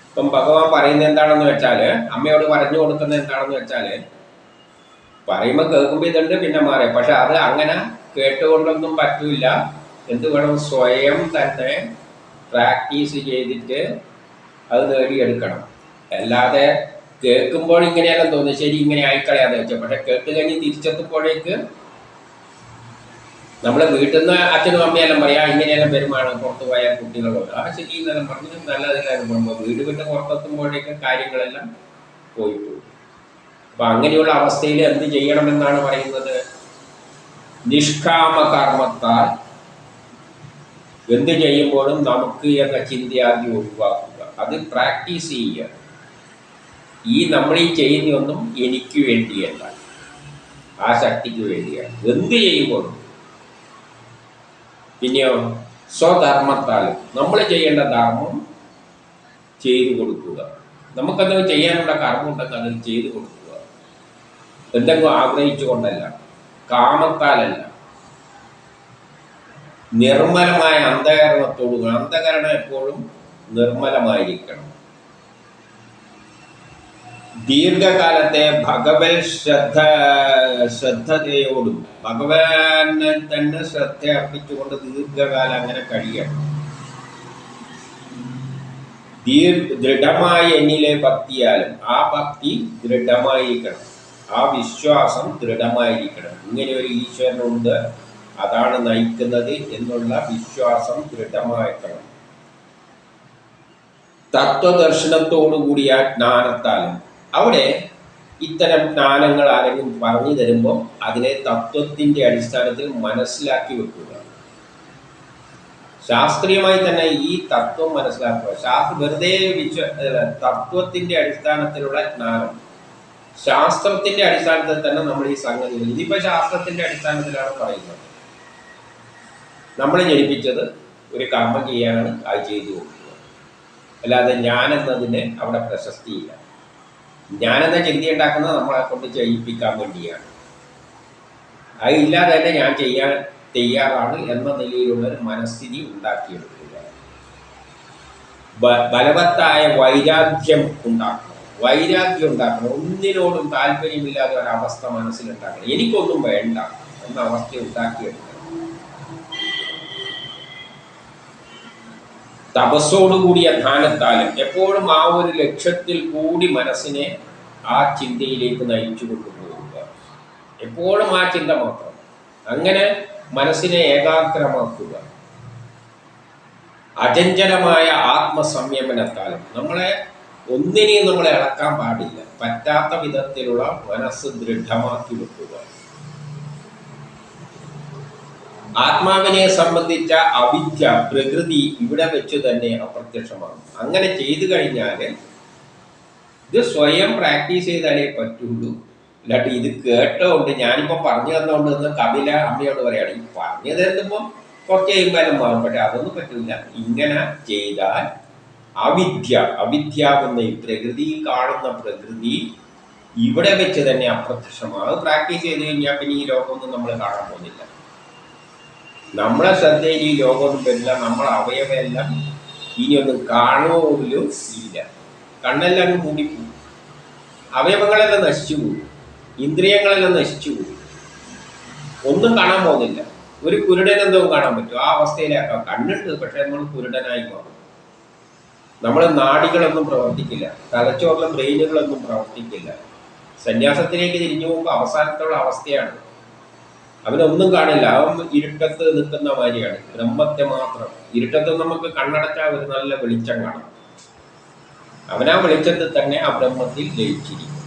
A: ഇപ്പം ഭഗവാൻ പറയുന്നത് എന്താണെന്ന് വെച്ചാൽ, അമ്മയോട് പറഞ്ഞു കൊടുക്കുന്നത് എന്താണെന്ന് വെച്ചാൽ, പറയുമ്പോൾ കേൾക്കുമ്പോൾ ഇതുണ്ട്, പിന്നെ മാറി. പക്ഷെ അത് അങ്ങനെ കേട്ടുകൊണ്ടൊന്നും പറ്റില്ല. എന്ത് വേണം? സ്വയം തന്നെ പ്രാക്ടീസ് ചെയ്തിട്ട് അത് നേടിയെടുക്കണം. അല്ലാതെ കേൾക്കുമ്പോൾ ഇങ്ങനെയെല്ലാം തോന്നുന്നു, ശരി ഇങ്ങനെ ആയിക്കളയാന്ന് വെച്ചാൽ. പക്ഷെ കേട്ട് കഴിഞ്ഞ് തിരിച്ചെത്തുമ്പോഴേക്ക് നമ്മളെ വീട്ടിൽ നിന്ന് അച്ഛനും അമ്മയെല്ലാം പറയാം, ഇങ്ങനെയെല്ലാം വരുമാണ് പുറത്തു പോയ കുട്ടികളോട്. ശരി എന്നെല്ലാം പറഞ്ഞ് നല്ലതില്ലാതെ പോകുമ്പോൾ വീട് വിട്ട് പുറത്തെത്തുമ്പോഴേക്ക് കാര്യങ്ങളെല്ലാം പോയിട്ടു. അപ്പം അങ്ങനെയുള്ള അവസ്ഥയിൽ എന്ത് ചെയ്യണമെന്നാണ് പറയുന്നത്? നിഷ്കാമ കർമ്മത്താൽ എന്ത് ചെയ്യുമ്പോഴും നമുക്ക് എന്ന ചിന്തയാദ്യം ഒഴിവാക്കുക. അത് പ്രാക്ടീസ് ചെയ്യുക. നമ്മൾ ഈ ചെയ്യുന്നതൊന്നും എനിക്ക് വേണ്ടിയല്ല, ആ ശക്തിക്ക് വേണ്ടിയാണ്. എന്ത് ചെയ്യുമ്പോഴും. പിന്നെയോ സ്വധർമ്മത്താൽ നമ്മൾ ചെയ്യേണ്ട ധർമ്മം ചെയ്തു കൊടുക്കുക. നമുക്കത് ചെയ്യാനുള്ള കർമ്മം ഉണ്ടെങ്കിൽ അത് ചെയ്തു കൊടുക്കുക. എന്തെങ്കിലും ആഗ്രഹിച്ചു കൊണ്ടല്ല, കാമത്താലല്ല, നിർമ്മലമായ അന്ധകരണത്തോടുകൂടി. അന്ധകരണം എപ്പോഴും നിർമ്മലമായിരിക്കണം. ദീർഘകാലത്തെ ഭഗവത് ശ്രദ്ധയോടും ഭഗവാനെ തന്നെ ശ്രദ്ധ അർപ്പിച്ചുകൊണ്ട് ദീർഘകാലം അങ്ങനെ കഴിയണം. ദൃഢമായ എന്നിലെ ഭക്തിയാലും ആ ഭക്തി ദൃഢമായിരിക്കണം, ആ വിശ്വാസം ദൃഢമായിരിക്കണം. ഇങ്ങനെ ഒരു ഈശ്വരനുണ്ട്, അതാണ് നയിക്കുന്നത് എന്നുള്ള വിശ്വാസം ദൃഢമായിരിക്കണം. തത്വദർശനത്തോടുകൂടിയ ജ്ഞാനത്താലും, അവിടെ ഇത്തരം ജ്ഞാനങ്ങൾ ആരെങ്കിലും പറഞ്ഞു തരുമ്പോൾ അതിനെ തത്വത്തിൻ്റെ അടിസ്ഥാനത്തിൽ മനസ്സിലാക്കി വെക്കുക. ശാസ്ത്രീയമായി തന്നെ ഈ തത്വം മനസ്സിലാക്കുക. വെറുതെ തത്വത്തിൻ്റെ അടിസ്ഥാനത്തിലുള്ള ജ്ഞാനം, ശാസ്ത്രത്തിൻ്റെ അടിസ്ഥാനത്തിൽ തന്നെ നമ്മൾ ഈ സംഗതികൾ, ഇതിപ്പോൾ ശാസ്ത്രത്തിൻ്റെ അടിസ്ഥാനത്തിലാണ് പറയുന്നത്. നമ്മളെ ജനിപ്പിച്ചത് ഒരു കർമ്മം ചെയ്യാനാണ്, അത് ചെയ്തു കൊടുക്കുക. അല്ലാതെ ഞാനെന്നതിന് അവിടെ പ്രശസ്തിയില്ല. ഞാനെന്ന ചിന്തയുണ്ടാക്കുന്നത് നമ്മളെ കൊണ്ട് ചെയ്യിപ്പിക്കാൻ വേണ്ടിയാണ്. അതില്ലാതെ തന്നെ ഞാൻ ചെയ്യാൻ തയ്യാറാണ് എന്ന നിലയിലുള്ള ഒരു മനസ്ഥിതി ഉണ്ടാക്കിയെടുക്കുക. ബലവത്തായ വൈരാഗ്യം ഉണ്ടാക്കണം. ഒന്നിനോടും താല്പര്യമില്ലാത്ത ഒരവസ്ഥ മനസ്സിലുണ്ടാക്കണം. എനിക്കൊന്നും വേണ്ട എന്ന അവസ്ഥ ഉണ്ടാക്കിയെടുക്കണം. തപസ്സോടുകൂടിയ ധ്യാനത്താലും എപ്പോഴും ആ ഒരു ലക്ഷ്യത്തിൽ കൂടി മനസ്സിനെ ആ ചിന്തയിലേക്ക് നയിച്ചു കൊണ്ടുപോകുക. എപ്പോഴും ആ ചിന്ത മാത്രം. അങ്ങനെ മനസ്സിനെ ഏകാഗ്രമാക്കുക. അചഞ്ചലമായ ആത്മസംയമനത്താലും, ഒന്നിനെയും നമ്മളെ ഇളക്കാൻ പാടില്ല. പറ്റാത്ത വിധത്തിലുള്ള മനസ്സ് ദൃഢമാക്കി വെക്കുക. ആത്മാവിനെ സംബന്ധിച്ച അവിദ്യ, പ്രകൃതി ഇവിടെ വെച്ച് തന്നെ അപ്രത്യക്ഷമാകും. അങ്ങനെ ചെയ്തു കഴിഞ്ഞാൽ ഇത് സ്വയം പ്രാക്ടീസ് ചെയ്താലേ പറ്റുള്ളൂ. അല്ലാണ്ട് ഇത് കേട്ടോണ്ട് ഞാനിപ്പം പറഞ്ഞു തന്നുകൊണ്ട് കപില അമ്മയോട് പറയുകയാണ്, ഈ പറഞ്ഞു തരുമ്പം കുറച്ച് കഴിയുമ്പോഴും മാറും. പക്ഷെ അതൊന്നും പറ്റില്ല. ഇങ്ങനെ ചെയ്താൽ അവിദ്യാവുന്ന ഈ പ്രകൃതി, കാണുന്ന പ്രകൃതി ഇവിടെ വെച്ച് തന്നെ അപ്രത്യക്ഷമാകും. അത് പ്രാക്ടീസ് ചെയ്ത് കഴിഞ്ഞാൽ പിന്നെ ഈ ലോകമൊന്നും നമ്മൾ കാണാൻ പോകുന്നില്ല. നമ്മളെ ശ്രദ്ധയിൽ ഈ ലോകമൊന്നും വരില്ല. നമ്മളെ അവയവമെല്ലാം ഇനിയൊന്നും കാണുകയും ഇല്ല. കണ്ണെല്ലാം അങ്ങ് മൂടിപ്പോകും, അവയവങ്ങളെല്ലാം നശിച്ചു പോകും, ഇന്ദ്രിയങ്ങളെല്ലാം നശിച്ചു പോകും. ഒന്നും കാണാൻ പോകുന്നില്ല. ഒരു കുരുടനെന്തോ കാണാൻ പറ്റും. ആ അവസ്ഥയിലാക്കാം. കണ്ണുണ്ട്, പക്ഷെ നമ്മൾ കുരുടനായി മാറും. നമ്മളെ നാഡികളൊന്നും പ്രവർത്തിക്കില്ല, തലച്ചോറിലെ ബ്രെയിനുകളൊന്നും പ്രവർത്തിക്കില്ല. സന്യാസത്തിലേക്ക് തിരിഞ്ഞു പോകുമ്പോൾ അവസാനത്തുള്ള അവസ്ഥയാണ്. അവനൊന്നും കാണില്ല. അവൻ ഇരുട്ടത്ത് നിൽക്കുന്ന മാതിരിയാണ്. ബ്രഹ്മത്തെ മാത്രം. ഇരുട്ടത്ത് നമുക്ക് കണ്ണടച്ചാൽ ഒരു നല്ല വെളിച്ചം കാണാം. അവനാ വെളിച്ചത്തിൽ തന്നെ ആ ബ്രഹ്മത്തിൽ ലയിച്ചിരിക്കും.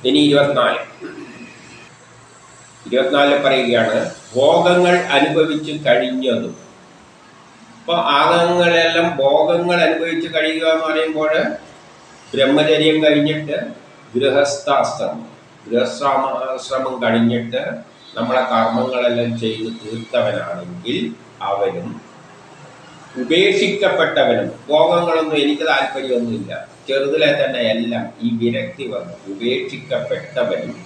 A: ഇനി 24 പറയുകയാണ്, ഭോഗങ്ങൾ അനുഭവിച്ച് കഴിഞ്ഞതും. അപ്പോൾ ആഗങ്ങളെല്ലാം ഭോഗങ്ങൾ അനുഭവിച്ച് കഴിയുക എന്ന് പറയുമ്പോൾ ബ്രഹ്മചര്യം കഴിഞ്ഞിട്ട് ഗൃഹസ്ഥാശ്രമം കഴിഞ്ഞിട്ട് നമ്മളെ കർമ്മങ്ങളെല്ലാം ചെയ്ത് തീർത്തവനാണെങ്കിൽ അവനും ഉപേക്ഷിക്കപ്പെട്ടവനും, ഭോഗങ്ങളൊന്നും എനിക്ക് താല്പര്യമൊന്നുമില്ല, ചെറുതിലെ തന്നെ എല്ലാം ഈ വിരക്തി വന്നു ഉപേക്ഷിക്കപ്പെട്ടവനും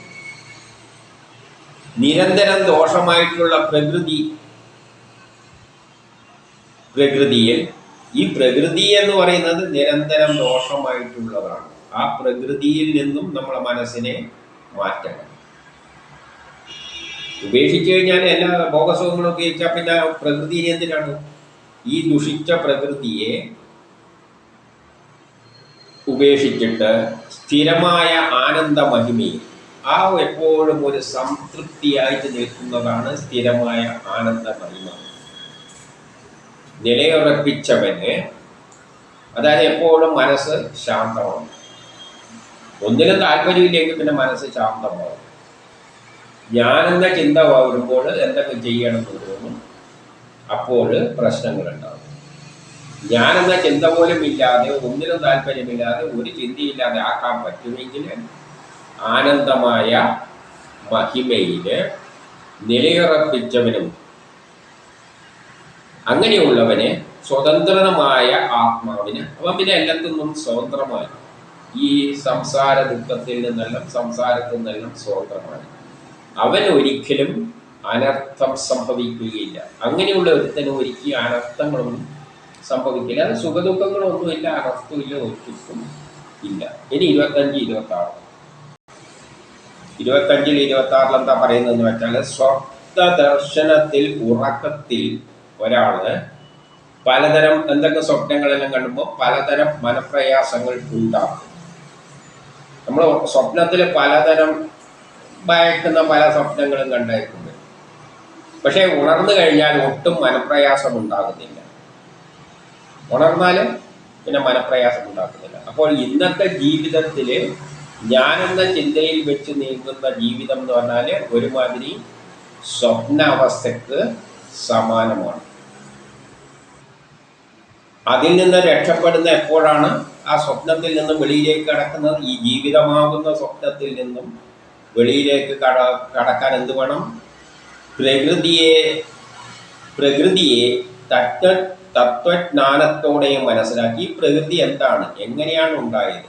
A: നിരന്തരം ദോഷമായിട്ടുള്ള പ്രകൃതിയിൽ, ഈ പ്രകൃതി എന്ന് പറയുന്നത് നിരന്തരം ദോഷമായിട്ടുള്ളതാണ്. ആ പ്രകൃതിയിൽ നിന്നും നമ്മളെ മനസ്സിനെ മാറ്റണം. ഉപേക്ഷിച്ചു കഴിഞ്ഞാൽ എല്ലാ ഭോഗസുഖങ്ങളും ഉപയോഗിച്ചാൽ പിന്നെ പ്രകൃതിയെ എന്തിനാണ്? ഈ ദുഷിച്ച പ്രകൃതിയെ ഉപേക്ഷിച്ചിട്ട് സ്ഥിരമായ ആനന്ദ മഹിമയിൽ ആ എപ്പോഴും ഒരു സംതൃപ്തിയായിട്ട് നിൽക്കുന്നതാണ് സ്ഥിരമായ ആനന്ദ മഹിമ. നിലയുറപ്പിച്ചവന്, അതായത് എപ്പോഴും മനസ്സ് ശാന്തമാണ്. ഒന്നിനും താല്പര്യമില്ലെങ്കിൽ പിന്നെ മനസ്സ് ശാന്തമാവും. ഞാനെന്ന ചിന്ത വരുമ്പോൾ എന്തൊക്കെ ചെയ്യണമെന്ന് തോന്നും. അപ്പോൾ പ്രശ്നങ്ങളുണ്ടാകും. ഞാനെന്ന ചിന്ത പോലും ഇല്ലാതെ, ഒന്നിനും താല്പര്യമില്ലാതെ, ഒരു ചിന്തയില്ലാതെ ആക്കാൻ പറ്റുമെങ്കിൽ ആനന്ദമായ മഹിമയിൽ നിലയുറപ്പിച്ചവനും അങ്ങനെയുള്ളവനെ സ്വതന്ത്രമായ ആത്മാവിന്, അവൻ പിന്നെ എല്ലാത്തിനും സ്വതന്ത്രമായി, ഈ സംസാര ദുഃഖത്തിൽ നിന്നെല്ലാം സംസാരത്തിൽ നിന്നെല്ലാം സ്വതന്ത്രമായി. അവൻ ഒരിക്കലും അനർത്ഥം സംഭവിക്കുകയില്ല. അങ്ങനെയുള്ള ഒരുത്തനും ഒരിക്കലും അനർത്ഥങ്ങളൊന്നും സംഭവിക്കില്ല. അത് സുഖദുഃഖങ്ങളൊന്നുമില്ല, അനർത്ഥമില്ല, ഒരിക്കലും ഇല്ല. ഇനി 25, 26. 25, 26 എന്താ പറയുന്നതെന്ന് വെച്ചാൽ, സ്വപ്ന ദർശനത്തിൽ, ഉറക്കത്തിൽ ഒരാള് പലതരം എന്തൊക്കെ സ്വപ്നങ്ങളെല്ലാം കാണുമ്പോൾ പലതരം മനപ്രയാസങ്ങൾ ഉണ്ടാകും. നമ്മൾ സ്വപ്നത്തിൽ പലതരം ഭയക്കുന്ന പല സ്വപ്നങ്ങളും കണ്ടായിട്ടുണ്ട്. പക്ഷേ ഉണർന്നു കഴിഞ്ഞാൽ ഒട്ടും മനപ്രയാസം ഉണ്ടാകുന്നില്ല. ഉണർന്നാലും പിന്നെ മനപ്രയാസം ഉണ്ടാക്കുന്നില്ല. അപ്പോൾ ഇന്നത്തെ ജീവിതത്തിൽ ഞാനെന്ന ചിന്തയിൽ വെച്ച് നീങ്ങുന്ന ജീവിതം എന്ന് പറഞ്ഞാൽ ഒരുമാതിരി സ്വപ്നാവസ്ഥക്ക് സമാനമാണ്. അതിൽ നിന്ന് രക്ഷപ്പെടുന്ന എപ്പോഴാണ്? ആ സ്വപ്നത്തിൽ നിന്നും വെളിയിലേക്ക് കടക്കുന്നത്. ഈ ജീവിതമാകുന്ന സ്വപ്നത്തിൽ നിന്നും വെളിയിലേക്ക് കടക്കാൻ എന്ത് വേണം? പ്രകൃതിയെ തത്വജ്ഞാനത്തോടെ മനസ്സിലാക്കി പ്രകൃതി എന്താണ്, എങ്ങനെയാണ് ഉണ്ടായത്,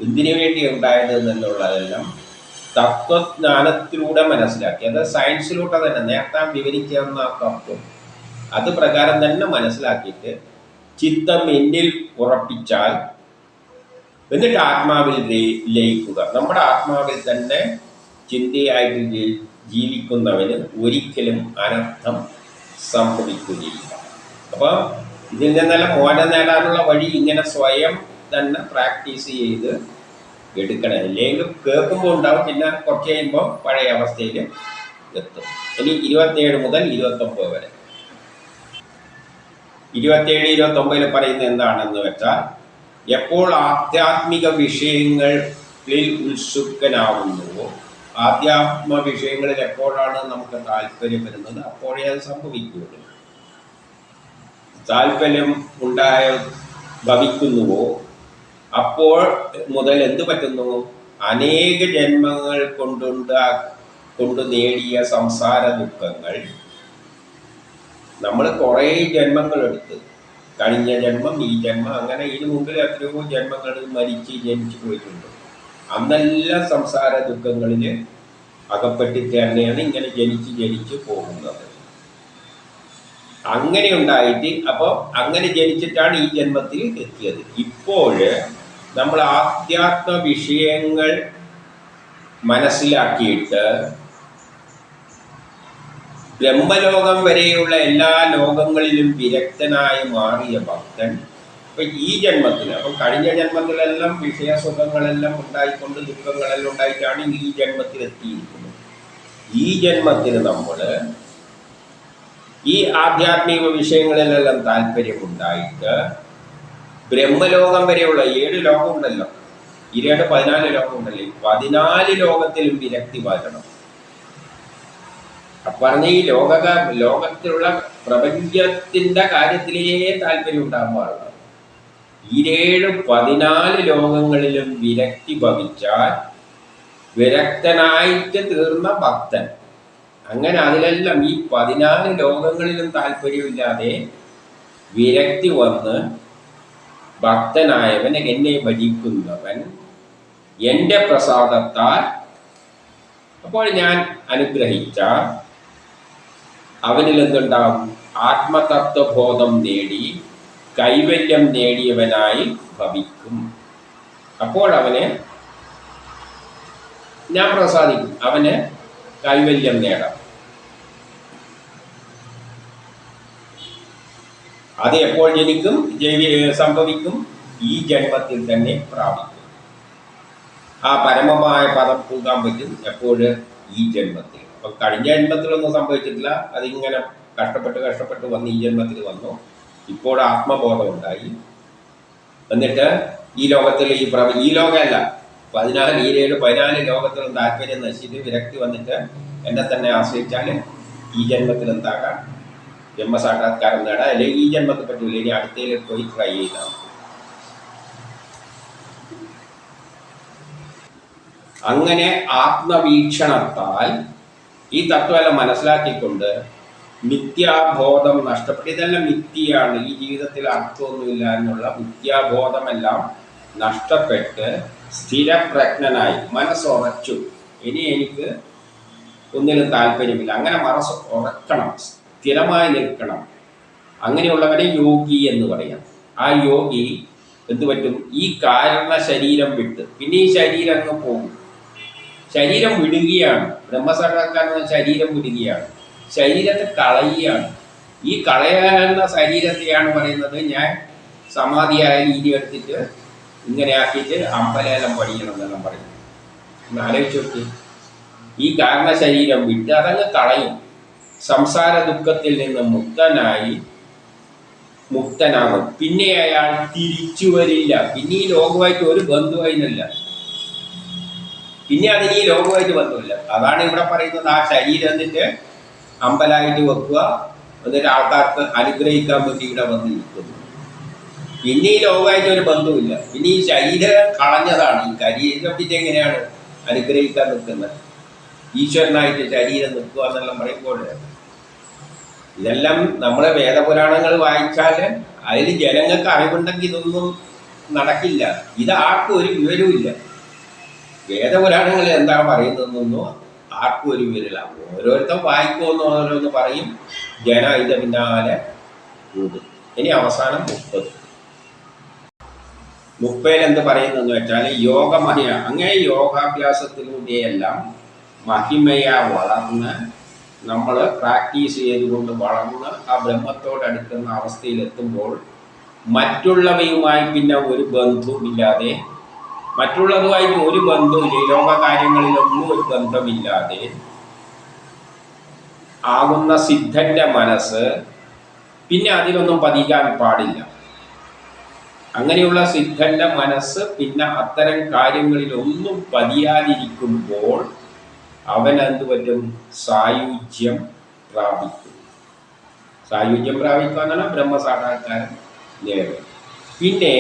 A: എന്തിനു വേണ്ടി ഉണ്ടായത് എന്നുള്ളതെല്ലാം തത്വജ്ഞാനത്തിലൂടെ മനസ്സിലാക്കി. അത് സയൻസിലൂടെ തന്നെ നേരത്തെ വിവരിക്കുന്ന തത്വം അത് പ്രകാരം തന്നെ മനസ്സിലാക്കിയിട്ട് ചിത്തം എന്നിൽ ഉറപ്പിച്ചാൽ, എന്നിട്ട് ആത്മാവിൽ ലയിക്കുക. നമ്മുടെ ആത്മാവിൽ തന്നെ ചിന്തയായിട്ട് ജീവിക്കുന്നവന് ഒരിക്കലും അനർത്ഥം സംഭവിക്കുകയില്ല. അപ്പോൾ ഇതിൽ നിന്നെല്ലാം മോചനം നേടാനുള്ള വഴി ഇങ്ങനെ സ്വയം തന്നെ പ്രാക്ടീസ് ചെയ്ത് എടുക്കണം. അല്ലെങ്കിൽ കേൾക്കുമ്പോൾ ഉണ്ടാവും, പിന്നെ കുറച്ച് കഴിയുമ്പോൾ പഴയ അവസ്ഥയിൽ എത്തും. ഇനി 27 മുതൽ 29 വരെ. 27, 29 പറയുന്നത് എന്താണെന്ന് വെച്ചാൽ, എപ്പോൾ ആധ്യാത്മിക വിഷയങ്ങളിൽ ഉത്സുകനാവുന്നുവോ, ആധ്യാത്മ വിഷയങ്ങളിൽ എപ്പോഴാണ് നമുക്ക് താല്പര്യം വരുന്നത് അപ്പോഴേ അത് സംഭവിക്കുകയുള്ളൂ. താല്പര്യം ഭവിക്കുന്നുവോ അപ്പോൾ മുതൽ എന്ത് പറ്റുന്നു? അനേക ജന്മങ്ങൾ കൊണ്ട് നേടിയ സംസാര ദുഃഖങ്ങൾ, നമ്മൾ കുറേ ജന്മങ്ങൾ എടുത്ത്, കഴിഞ്ഞ ജന്മം, ഈ ജന്മം, അങ്ങനെ ഇതിനു മുമ്പിൽ എത്രയോ ജന്മങ്ങൾ മരിച്ച് ജനിച്ചു പോയിട്ടുണ്ട്. അന്നെല്ലാം സംസാര ദുഃഖങ്ങളിൽ അകപ്പെട്ടിട്ട് തന്നെയാണ് ഇങ്ങനെ ജനിച്ച് പോകുന്നത്. അങ്ങനെ ഉണ്ടായിട്ട്, അപ്പോൾ അങ്ങനെ ജനിച്ചിട്ടാണ് ഈ ജന്മത്തിൽ എത്തിയത്. ഇപ്പോൾ നമ്മൾ ആധ്യാത്മ വിഷയങ്ങൾ മനസ്സിലാക്കിയിട്ട് ബ്രഹ്മലോകം വരെയുള്ള എല്ലാ ലോകങ്ങളിലും വിരക്തനായി മാറിയ ഭക്തൻ ഇപ്പം ഈ ജന്മത്തിൽ, അപ്പം കഴിഞ്ഞ ജന്മത്തിലെല്ലാം വിഷയസുഖങ്ങളെല്ലാം ഉണ്ടായിക്കൊണ്ട് ദുഃഖങ്ങളെല്ലാം ഉണ്ടായിട്ടാണ് ഈ ജന്മത്തിൽ എത്തിയിരിക്കുന്നത്. ഈ ജന്മത്തിൽ നമ്മൾ ഈ ആധ്യാത്മിക വിഷയങ്ങളിലെല്ലാം താല്പര്യമുണ്ടായിട്ട് ബ്രഹ്മലോകം വരെയുള്ള 7 ലോകമുണ്ടല്ലോ, 14 ലോകമുണ്ടല്ലോ, 14 ലോകത്തിലും വിരക്തി വരണം. പറഞ്ഞ ഈ ലോകത്തിലുള്ള പ്രപഞ്ചത്തിൻ്റെ കാര്യത്തിലേ താല്പര്യം ഉണ്ടാകാൻ പാടില്ല. ഈ 14 ലോകങ്ങളിലും വിരക്തി ഭവിച്ചാൽ വിരക്തനായിട്ട് തീർന്ന ഭക്തൻ. അങ്ങനെ അതിലെല്ലാം ഈ 14 ലോകങ്ങളിലും താല്പര്യമില്ലാതെ വിരക്തി വന്ന് ഭക്തനായവൻ, എന്നെ ഭജിക്കുന്നവൻ, എൻ്റെ പ്രസാദത്താൽ, അപ്പോൾ ഞാൻ അനുഗ്രഹിച്ച അവനിൽ എന്തുണ്ടാവും? ആത്മതത്വബോധം നേടി കൈവല്യം നേടിയവനായി ഭവിക്കും. അപ്പോൾ അവന് ഞാൻ പ്രസാദിക്കും, അവന് കൈവല്യം നേടാം. അത് എപ്പോൾ സംഭവിക്കും? ഈ ജന്മത്തിൽ തന്നെ പ്രാപിക്കും. ആ പരമമായ പദം പൂകാൻ പറ്റും എപ്പോഴും? ഈ ജന്മത്തിൽ. അപ്പം കഴിഞ്ഞ ജന്മത്തിലൊന്നും സംഭവിച്ചിട്ടില്ല, അതിങ്ങനെ കഷ്ടപ്പെട്ട് വന്ന് ഈ ജന്മത്തിൽ വന്നു. ഇപ്പോൾ ആത്മബോധം ഉണ്ടായി. എന്നിട്ട് ഈ ലോകത്തിൽ ഈ ലോകമല്ല, 14 ലോകത്തിലും താല്പര്യം നശിച്ചിട്ട് വിരക്തി വന്നിട്ട് എന്നെ തന്നെ ആശ്രയിച്ചാൽ ഈ ജന്മത്തിൽ എന്താകാം? ജന്മസാക്ഷാത്കാരം നേടാം. അല്ലെങ്കിൽ ഈ ജന്മത്തെ പറ്റില്ല, ഇനി അടുത്തതിൽ പോയി ട്രൈ ചെയ്താൽ. അങ്ങനെ ആത്മവീക്ഷണത്താൽ ഈ തത്വമെല്ലാം മനസ്സിലാക്കിക്കൊണ്ട് മിഥ്യാബോധം നഷ്ടപ്പെട്ടു. ഇതെല്ലാം മിഥ്യയാണ്, ഈ ജീവിതത്തിൽ അർത്ഥമൊന്നുമില്ല എന്നുള്ള മിഥ്യാബോധമെല്ലാം നഷ്ടപ്പെട്ട് സ്ഥിരപ്രജ്ഞനായി മനസ്സുറച്ചു. ഇനി എനിക്ക് ഒന്നിനും താല്പര്യമില്ല. അങ്ങനെ മനസ്സ് ഉറക്കണം, സ്ഥിരമായി നിൽക്കണം. അങ്ങനെയുള്ളവരെ യോഗി എന്ന് പറയാം. ആ യോഗി എന്ത് പറ്റും? ഈ കാരണ ശരീരം വിട്ട് പിന്നെ ഈ ശരീരം അങ്ങ് പോകും. ശരീരം വിടുകയാണ്. ബ്രഹ്മസാക്ഷാത്കാരം ശരീരം വിടുകയാണ്, ശരീരത്തെ കളയുകയാണ്. ഈ കളയാനുള്ള ശരീരത്തെയാണ് പറയുന്നത് ഞാൻ സമാധിയായ രീതി എടുത്തിട്ട് ഇങ്ങനെ ആക്കിയിട്ട് അമ്പലേലം പണിയണം എന്നെല്ലാം പറയുന്നത്. ഒന്ന് ആലോചിച്ച് നോക്കി. ഈ കാരണ ശരീരം വിട്ട് അതങ്ങ് കളയും. സംസാര ദുഃഖത്തിൽ നിന്ന് മുക്തനാകും. പിന്നെ അയാൾ തിരിച്ചു വരില്ല. പിന്നെ ഈ ലോകമായിട്ട് ഒരു ബന്ധുവായില്ല. പിന്നെ അതിന് ഈ ലോകമായിട്ട് ബന്ധമില്ല. അതാണ് ഇവിടെ പറയുന്നത്. ആ ശരീരം എന്നിട്ട് അമ്പലായിട്ട് വെക്കുക, എന്നിട്ട് ആൾക്കാർക്ക് അനുഗ്രഹിക്കാൻ വേണ്ടി ഇവിടെ വന്നിരിക്കുന്നു. പിന്നെ ഈ ലോകമായിട്ട് ഒരു ബന്ധമില്ല. പിന്നെ ഈ ശരീരം കളഞ്ഞതാണ്. ഈ ശരീരം പിന്നെ എങ്ങനെയാണ് അനുഗ്രഹിക്കാൻ നിൽക്കുന്നത്? ഈശ്വരനായിട്ട് ശരീരം നിൽക്കുക എന്നെല്ലാം പറയുമ്പോൾ ഇതെല്ലാം നമ്മളെ വേദപുരാണങ്ങൾ വായിച്ചാൽ അതിൽ ജനങ്ങൾക്ക് അറിവുണ്ടെങ്കിൽ ഇതൊന്നും നടക്കില്ല. ഇത് ആർക്കും ഒരു വിവരവുമില്ല. വേദപുരാണങ്ങളിൽ എന്താ പറയുന്നതെന്നൊന്നും ആർക്കും ഒരു വിവരമില്ല. ഓരോരുത്തർ വായിക്കുമെന്ന് ഓരോന്ന് പറയും, ജന ഇത് പിന്നാലെ കൂടും. ഇനി അവസാനം 30 എന്ത് പറയുന്നതെന്ന് വെച്ചാൽ യോഗമഹിമ. അങ്ങനെ യോഗാഭ്യാസത്തിലൂടെയെല്ലാം മഹിമയ വളർന്ന് നമ്മൾ പ്രാക്ടീസ് ചെയ്തുകൊണ്ട് വളർന്ന് ആ ബ്രഹ്മത്തോടടുക്കുന്ന അവസ്ഥയിലെത്തുമ്പോൾ മറ്റുള്ളവയുമായി പിന്നെ ഒരു ബന്ധവുമില്ലാതെ, മറ്റുള്ളതുമായിട്ട് ഒരു ബന്ധവുമില്ല, ലോകകാര്യങ്ങളിലൊന്നും ഒരു ബന്ധമില്ലാതെ ആകുന്ന സിദ്ധന്റെ മനസ്സ് പിന്നെ അതിലൊന്നും പതിക്കാൻ പാടില്ല. അങ്ങനെയുള്ള സിദ്ധന്റെ മനസ്സ് പിന്നെ അത്തരം കാര്യങ്ങളിലൊന്നും പതിയാതിരിക്കുമ്പോൾ അവൻ എന്ത് പറ്റും? സായുജ്യം പ്രാപിക്കും. സായുജ്യം പ്രാപിക്കുക എന്നാണ് ബ്രഹ്മസാക്ഷാത്കാരം നേടും. പിന്നെ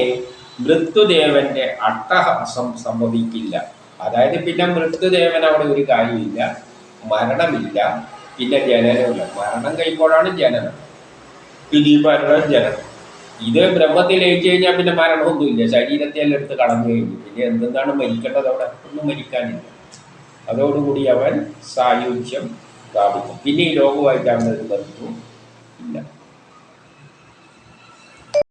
A: മൃത്യുദേവന്റെ അട്ടഹാസം സംഭവിക്കില്ല. അതായത് പിന്നെ മൃത്യുദേവൻ അവിടെ ഒരു കാര്യമില്ല, മരണമില്ല, പിന്നെ ജനനമില്ല. മരണം കഴിയുമ്പോഴാണ് ജനനം, പിന്നെ ഈ ജനനം. ഇത് ബ്രഹ്മത്തിൽ ലയിച്ചു കഴിഞ്ഞാൽ പിന്നെ മരണമൊന്നുമില്ല. ശരീരത്തെ എല്ലാം എടുത്ത് കളഞ്ഞു കഴിഞ്ഞു. പിന്നെ എന്തെന്താണ് മരിക്കേണ്ടത്? അവിടെ ഒന്നും മരിക്കാനില്ല. അതോടുകൂടി അവൻ സായുജ്യം പ്രാപിക്കും. പിന്നെ ഈ ലോകമായിട്ട് അവനൊരു ബന്ധവും ഇല്ല.